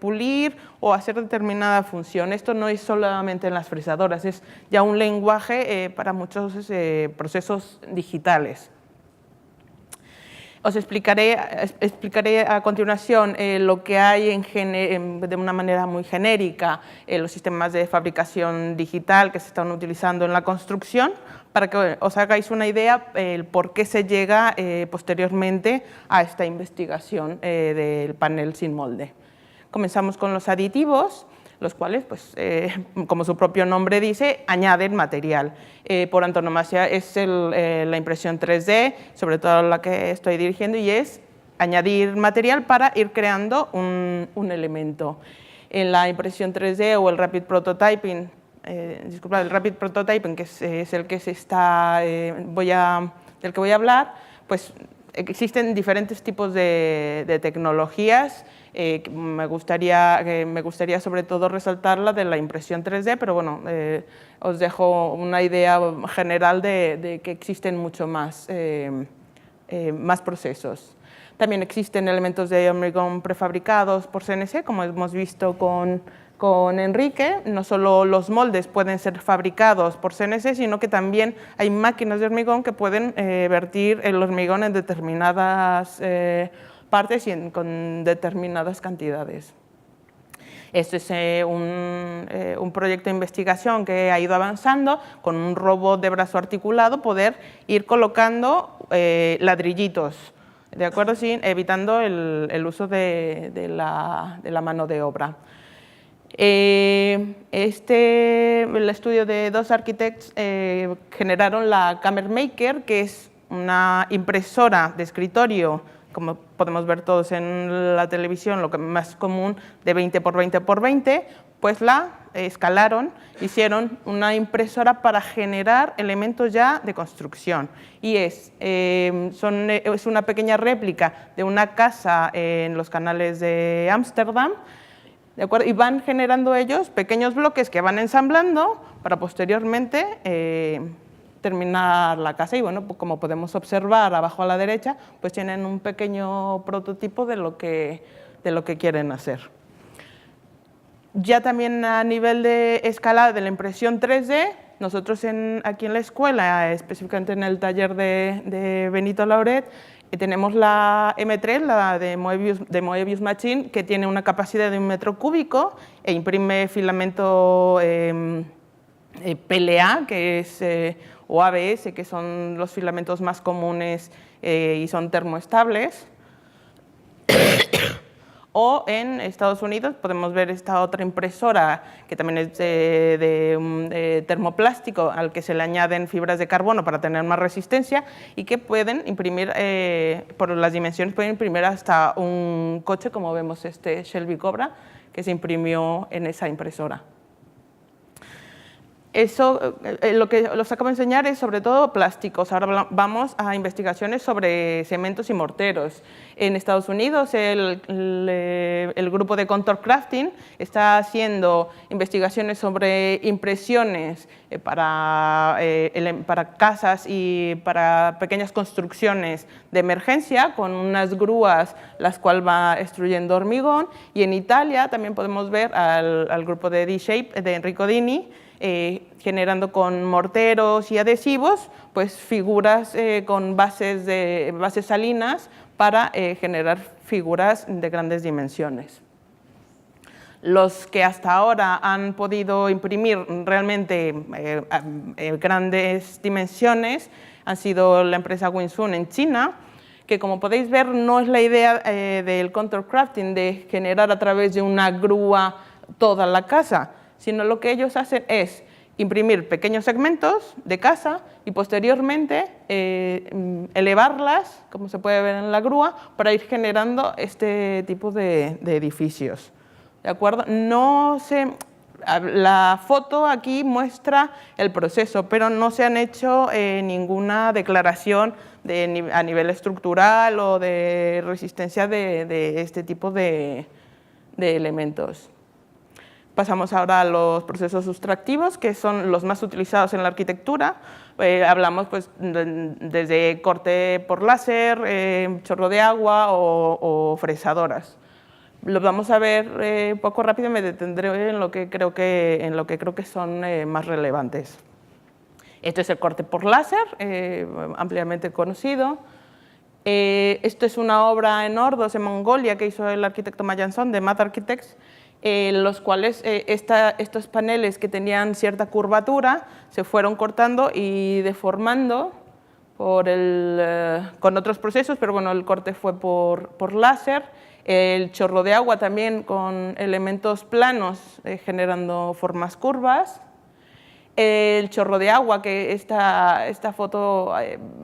pulir o hacer determinada función. Esto no es solamente en las fresadoras, es ya un lenguaje para muchos procesos digitales. Os explicaré a continuación lo que hay de una manera muy genérica los sistemas de fabricación digital que se están utilizando en la construcción, para que os hagáis una idea el por qué se llega posteriormente a esta investigación del panel sin molde. Comenzamos con los aditivos, los cuales, pues, como su propio nombre dice, añaden material. Por antonomasia es la impresión 3D, sobre todo la que estoy dirigiendo, y es añadir material para ir creando un elemento. En la impresión 3D o el Rapid Prototyping, disculpad, el Rapid Prototyping, que es el que del que voy a hablar, pues existen diferentes tipos de tecnologías. Me gustaría sobre todo resaltar la de la impresión 3D, pero bueno, os dejo una idea general de que existen mucho más procesos. También existen elementos de hormigón prefabricados por CNC, como hemos visto con Enrique. No solo los moldes pueden ser fabricados por CNC, sino que también hay máquinas de hormigón que pueden vertir el hormigón en determinadas partes y con determinadas cantidades. Esto es un proyecto de investigación que ha ido avanzando con un robot de brazo articulado, poder ir colocando ladrillitos, ¿de acuerdo? Evitando el uso de la mano de obra. El estudio de dos arquitectos generaron la Camera Maker, que es una impresora de escritorio, como podemos ver todos en la televisión, lo que más común, de 20 por 20 por 20, pues la escalaron, hicieron una impresora para generar elementos ya de construcción. Y es una pequeña réplica de una casa en los canales de Ámsterdam, ¿de acuerdo? Y van generando ellos pequeños bloques que van ensamblando para posteriormente terminar la casa. Y bueno, pues como podemos observar abajo a la derecha, pues tienen un pequeño prototipo de lo que quieren hacer. Ya también a nivel de escala de la impresión 3D, nosotros aquí en la escuela, específicamente en el taller de Benito Lauret, tenemos la M3, la de Moebius Machine, que tiene una capacidad de 1 metro cúbico e imprime filamento PLA, que es, o ABS, que son los filamentos más comunes y son termoestables. O en Estados Unidos podemos ver esta otra impresora que también es de termoplástico al que se le añaden fibras de carbono para tener más resistencia y que pueden imprimir, por las dimensiones, pueden imprimir hasta un coche, como vemos este Shelby Cobra, que se imprimió en esa impresora. Eso, lo que os acabo de enseñar es sobre todo plásticos. Ahora vamos a investigaciones sobre cementos y morteros. En Estados Unidos el grupo de Contour Crafting está haciendo investigaciones sobre impresiones para casas y para pequeñas construcciones de emergencia con unas grúas las cuales va extruyendo hormigón. Y en Italia también podemos ver al grupo de D-Shape de Enrico Dini, generando con morteros y adhesivos pues figuras con bases salinas para generar figuras de grandes dimensiones. Los que hasta ahora han podido imprimir realmente grandes dimensiones han sido la empresa Winsun en China, que como podéis ver no es la idea del Contour Crafting de generar a través de una grúa toda la casa, sino lo que ellos hacen es imprimir pequeños segmentos de casa y posteriormente elevarlas, como se puede ver en la grúa, para ir generando este tipo de edificios. ¿De acuerdo? La foto aquí muestra el proceso, pero no se han hecho ninguna declaración a nivel estructural o de resistencia de este tipo de elementos. Pasamos ahora a los procesos sustractivos, que son los más utilizados en la arquitectura. Hablamos pues, desde corte por láser, chorro de agua o fresadoras. Lo vamos a ver un poco rápido, me detendré en lo que creo que son más relevantes. Este es el corte por láser, ampliamente conocido. Esto es una obra en Ordos, en Mongolia, que hizo el arquitecto Ma Yan-son de Mad Architects, los cuales estos paneles que tenían cierta curvatura se fueron cortando y deformando con otros procesos, pero bueno, el corte fue por láser. El chorro de agua también con elementos planos generando formas curvas. El chorro de agua, que esta foto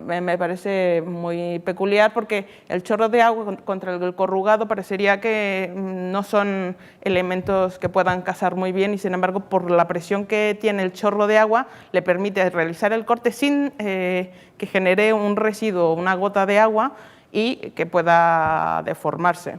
me parece muy peculiar porque el chorro de agua contra el corrugado parecería que no son elementos que puedan casar muy bien y sin embargo por la presión que tiene el chorro de agua le permite realizar el corte sin que genere un residuo, una gota de agua y que pueda deformarse.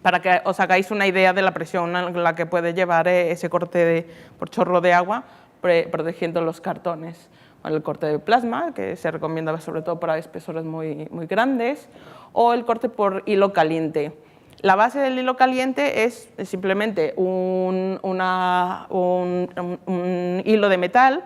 Para que os hagáis una idea de la presión a la que puede llevar ese corte por chorro de agua, protegiendo los cartones. Bueno, el corte de plasma, que se recomienda sobre todo para espesores muy grandes, o el corte por hilo caliente. La base del hilo caliente es simplemente un hilo de metal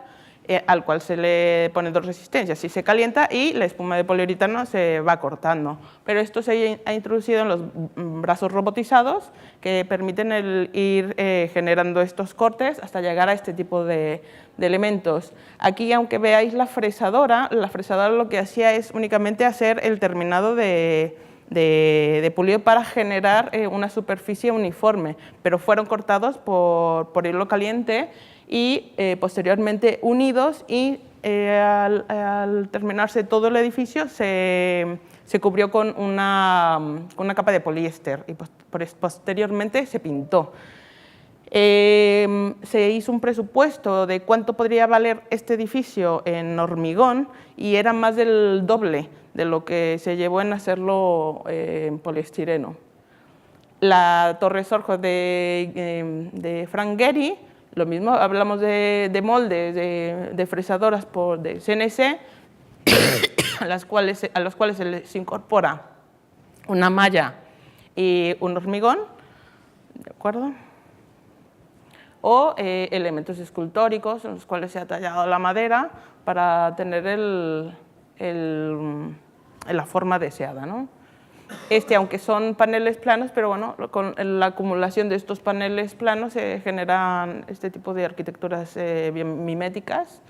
al cual se le pone dos resistencias y se calienta y la espuma de poliuretano se va cortando. Pero esto se ha introducido en los brazos robotizados que permiten ir generando estos cortes hasta llegar a este tipo de elementos. Aquí, aunque veáis la fresadora lo que hacía es únicamente hacer el terminado de pulido para generar una superficie uniforme, pero fueron cortados por hilo caliente y posteriormente unidos y al terminarse todo el edificio se cubrió con una capa de poliéster y posteriormente se pintó. Se hizo un presupuesto de cuánto podría valer este edificio en hormigón y era más del doble de lo que se llevó en hacerlo en poliestireno. La Torre Sorjo de Frank Gehry, lo mismo, hablamos de moldes, de fresadoras de CNC, a los cuales se les incorpora una malla y un hormigón, ¿de acuerdo? O elementos escultóricos en los cuales se ha tallado la madera para tener la forma deseada, ¿no? Aunque son paneles planos, pero bueno, con la acumulación de estos paneles planos se generan este tipo de arquitecturas bien miméticas.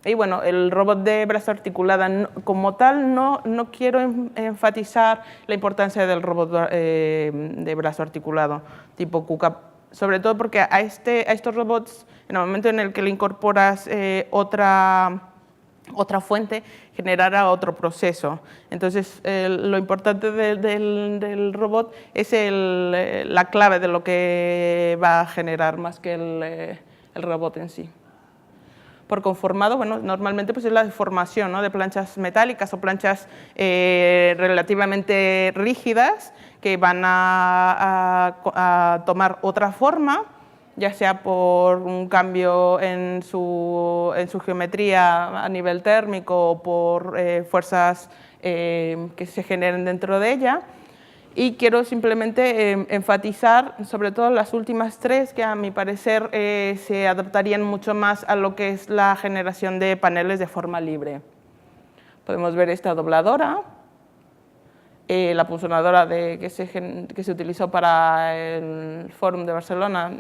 Y bueno, el robot de brazo articulada, como tal, no quiero enfatizar la importancia del robot de brazo articulado tipo KUKA, sobre todo porque a estos robots, en el momento en el que le incorporas otra fuente, generará otro proceso. Entonces, lo importante del robot es la clave de lo que va a generar, más que el robot en sí. Por conformado, bueno, normalmente pues es la deformación, ¿no?, de planchas metálicas o planchas relativamente rígidas que van a tomar otra forma, ya sea por un cambio en su geometría a nivel térmico o por fuerzas que se generen dentro de ella. Y quiero simplemente enfatizar sobre todo las últimas tres, que a mi parecer se adaptarían mucho más a lo que es la generación de paneles de forma libre. Podemos ver esta dobladora, la punzonadora que se utilizó para el Fórum de Barcelona,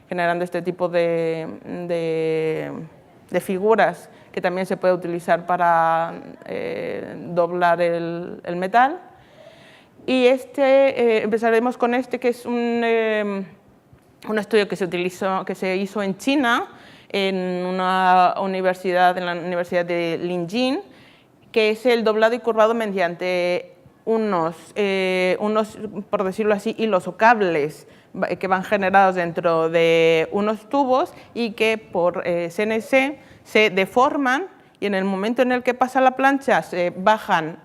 generando este tipo de figuras que también se puede utilizar para doblar el metal. Y empezaremos con que es un estudio que se hizo en China, en la Universidad de Linjin, que es el doblado y curvado mediante unos, por decirlo así, hilos o cables que van generados dentro de unos tubos y que por CNC se deforman, y en el momento en el que pasa la plancha se bajan,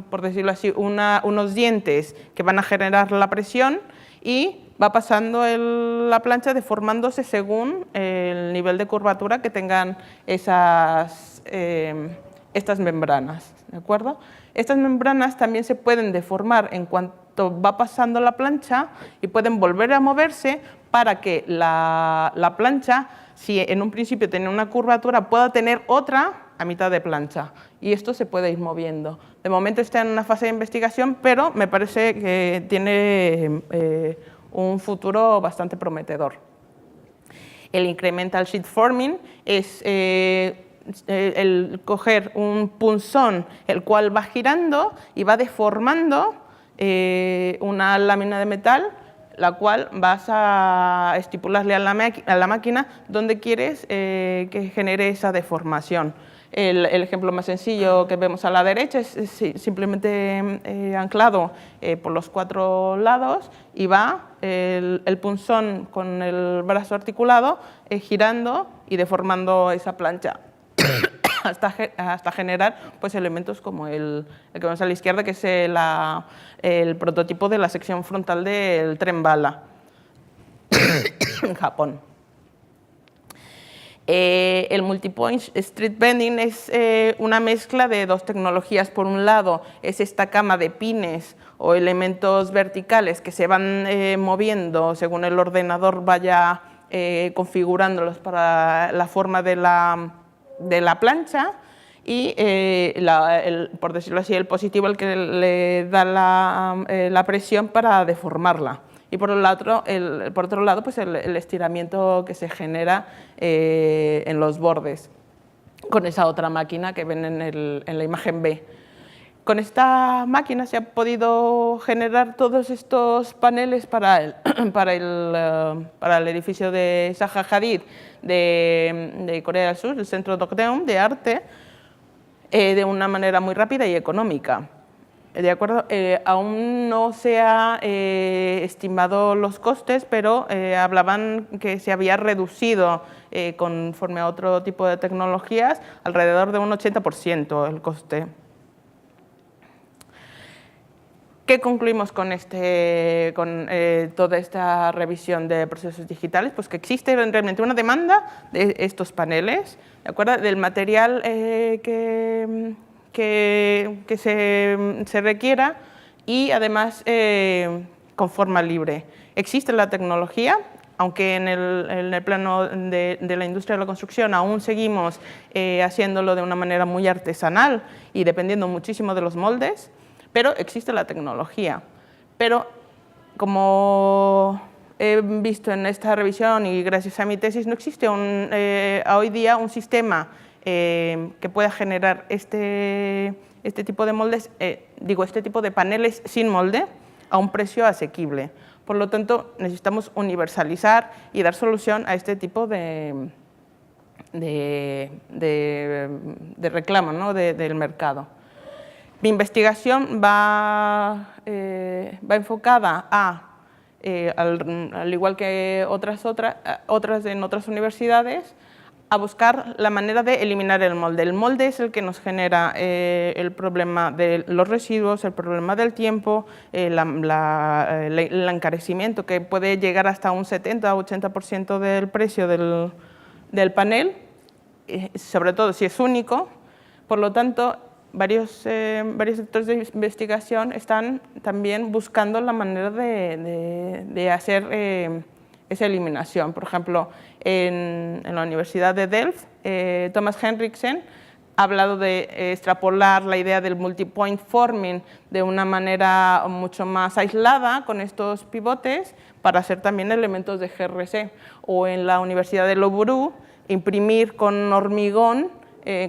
por decirlo así, unos dientes que van a generar la presión, y va pasando la plancha deformándose según el nivel de curvatura que tengan estas membranas, ¿de acuerdo? Estas membranas también se pueden deformar en cuanto va pasando la plancha y pueden volver a moverse para que la plancha, si en un principio tenía una curvatura, pueda tener otra a mitad de plancha, y esto se puede ir moviendo. De momento está en una fase de investigación, pero me parece que tiene un futuro bastante prometedor. El incremental sheet forming es el coger un punzón el cual va girando y va deformando una lámina de metal, la cual vas a estipularle a la máquina donde quieres que genere esa deformación. El ejemplo más sencillo que vemos a la derecha es simplemente anclado por los 4 lados, y va el punzón con el brazo articulado girando y deformando esa plancha hasta generar pues elementos como el que vemos a la izquierda, que es el prototipo de la sección frontal del tren bala en Japón. El multipoint street bending es una mezcla de dos tecnologías. Por un lado es esta cama de pines o elementos verticales que se van moviendo según el ordenador vaya configurándolos para la forma de la plancha, y por decirlo así, el positivo el que le da la presión para deformarla. Y por otro lado, pues el estiramiento que se genera en los bordes con esa otra máquina que ven en la imagen B. Con esta máquina se ha podido generar todos estos paneles para el edificio de Zaha Hadid de Corea del Sur, el Centro Dokdeum de Arte, de una manera muy rápida y económica. De acuerdo, aún no se ha estimado los costes, pero hablaban que se había reducido conforme a otro tipo de tecnologías alrededor de un 80% el coste. ¿Qué concluimos con toda esta revisión de procesos digitales? Pues que existe realmente una demanda de estos paneles, ¿de acuerdo?, del material que se requiera, y además con forma libre. Existe la tecnología, aunque en el plano de la industria de la construcción aún seguimos haciéndolo de una manera muy artesanal y dependiendo muchísimo de los moldes, pero existe la tecnología. Pero como he visto en esta revisión y gracias a mi tesis, no existe hoy día un sistema que pueda generar este tipo de moldes, este tipo de paneles sin molde a un precio asequible. Por lo tanto, necesitamos universalizar y dar solución a este tipo de reclamo, ¿no? del mercado. Mi investigación va enfocada al igual que otras en otras universidades, a buscar la manera de eliminar el molde. El molde es el que nos genera el problema de los residuos, el problema del tiempo, el encarecimiento que puede llegar hasta un 70-80% del precio del panel, sobre todo si es único. Por lo tanto, varios sectores de investigación están también buscando la manera de hacer esa eliminación. Por ejemplo, en la Universidad de Delft, Thomas Henriksen ha hablado de extrapolar la idea del multipoint forming de una manera mucho más aislada con estos pivotes para hacer también elementos de GRC. O en la Universidad de Loughborough, imprimir con hormigón,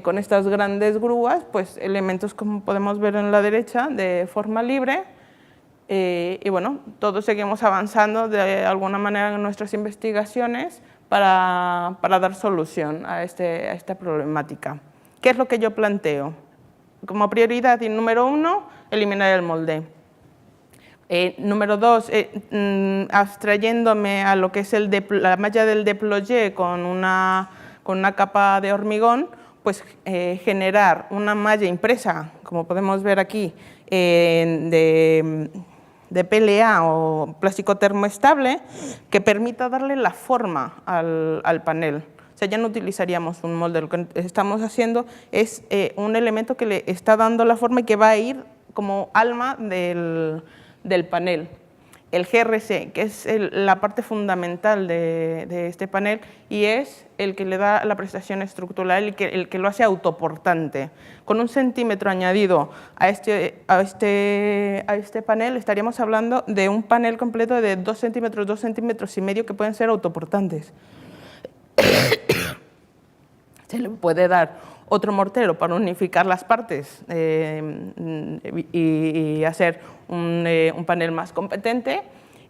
con estas grandes grúas, pues elementos como podemos ver en la derecha de forma libre. Y bueno, todos seguimos avanzando de alguna manera en nuestras investigaciones para dar solución a esta problemática. ¿Qué es lo que yo planteo? Como prioridad, y número 1, eliminar el molde. Número 2, abstrayéndome a lo que es la malla del déployé con una capa de hormigón, pues generar una malla impresa, como podemos ver aquí, de PLA o plástico termoestable, que permita darle la forma al panel. O sea, ya no utilizaríamos un molde, lo que estamos haciendo es un elemento que le está dando la forma y que va a ir como alma del panel. El GRC, que es la parte fundamental de este panel y es el que le da la prestación estructural, el que lo hace autoportante. Con 1 centímetro añadido a este panel estaríamos hablando de un panel completo de 2 centímetros y medio que pueden ser autoportantes. Se le puede dar otro mortero para unificar las partes y hacer un panel más competente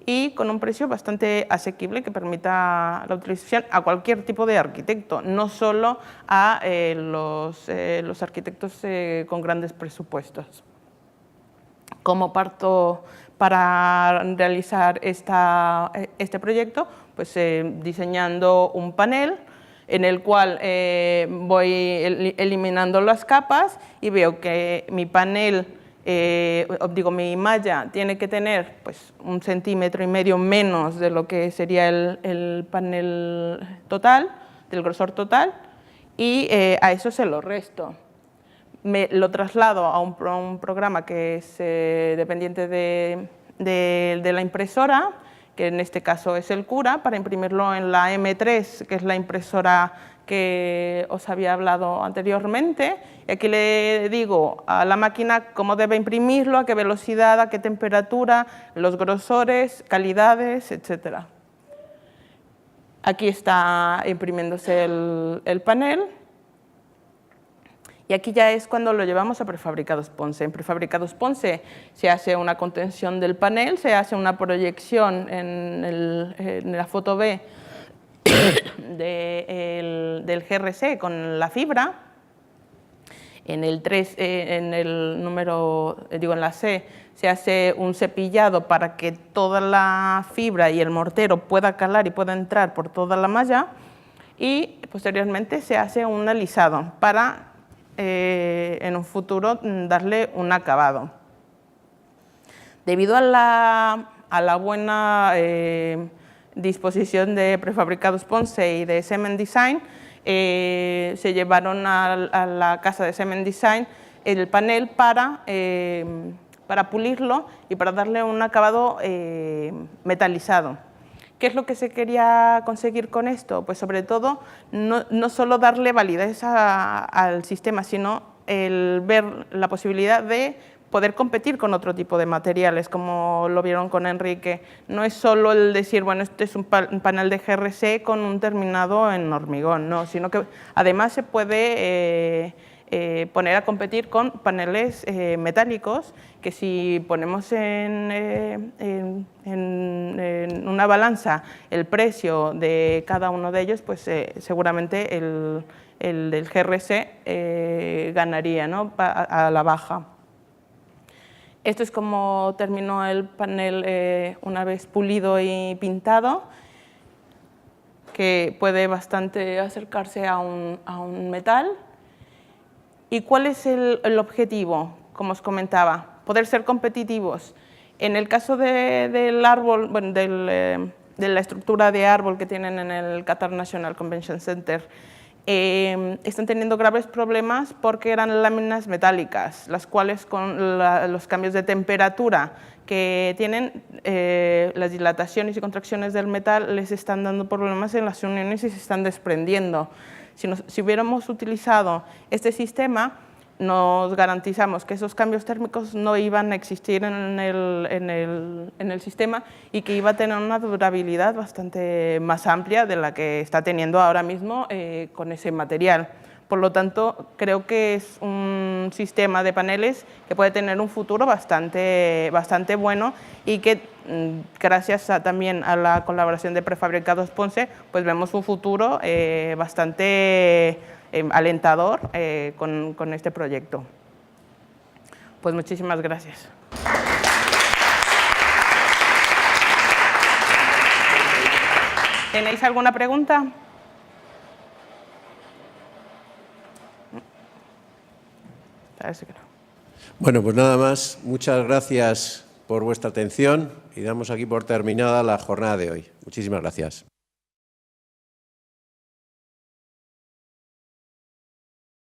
y con un precio bastante asequible que permita la utilización a cualquier tipo de arquitecto, no solo a los arquitectos con grandes presupuestos. Como parto para realizar este proyecto, pues diseñando un panel en el cual voy eliminando las capas y veo que mi panel, mi malla tiene que tener pues 1,5 centímetros menos de lo que sería el panel total, del grosor total, y a eso se lo resto. Lo traslado a un programa que es dependiente de la impresora, que en este caso es el Cura, para imprimirlo en la M3, que es la impresora que os había hablado anteriormente. Y aquí le digo a la máquina cómo debe imprimirlo, a qué velocidad, a qué temperatura, los grosores, calidades, etc. Aquí está imprimiéndose el panel. Y aquí ya es cuando lo llevamos a prefabricados Ponce. En prefabricados Ponce se hace una contención del panel, se hace una proyección en la foto B del GRC con la fibra. En la C se hace un cepillado para que toda la fibra y el mortero pueda calar y pueda entrar por toda la malla. Y posteriormente se hace un alisado para en un futuro darle un acabado. Debido a la buena disposición de prefabricados Ponce y de Semen Design, se llevaron a la casa de Semen Design el panel para pulirlo y para darle un acabado metalizado. ¿Qué es lo que se quería conseguir con esto? Pues sobre todo, no solo darle validez al sistema, sino el ver la posibilidad de poder competir con otro tipo de materiales, como lo vieron con Enrique. No es solo el decir, bueno, este es un panel de GRC con un terminado en hormigón, no, sino que además se puede poner a competir con paneles metálicos, que si ponemos en una balanza el precio de cada uno de ellos, pues seguramente el del GRC ganaría, ¿no?, a la baja. Esto es como terminó el panel una vez pulido y pintado, que puede bastante acercarse a un metal. ¿Y cuál es el objetivo? Como os comentaba, poder ser competitivos. En el caso del árbol, bueno, de la estructura de árbol que tienen en el Qatar National Convention Center, están teniendo graves problemas porque eran láminas metálicas, las cuales con los cambios de temperatura que tienen, las dilataciones y contracciones del metal les están dando problemas en las uniones y se están desprendiendo. Si hubiéramos utilizado este sistema, nos garantizamos que esos cambios térmicos no iban a existir en el sistema y que iba a tener una durabilidad bastante más amplia de la que está teniendo ahora mismo con ese material. Por lo tanto, creo que es un sistema de paneles que puede tener un futuro bastante bueno y que gracias también a la colaboración de Prefabricados Ponce, pues vemos un futuro bastante alentador con este proyecto. Pues muchísimas gracias. ¿Tenéis alguna pregunta? Parece que no. Bueno, pues nada más. Muchas gracias por vuestra atención y damos aquí por terminada la jornada de hoy. Muchísimas gracias.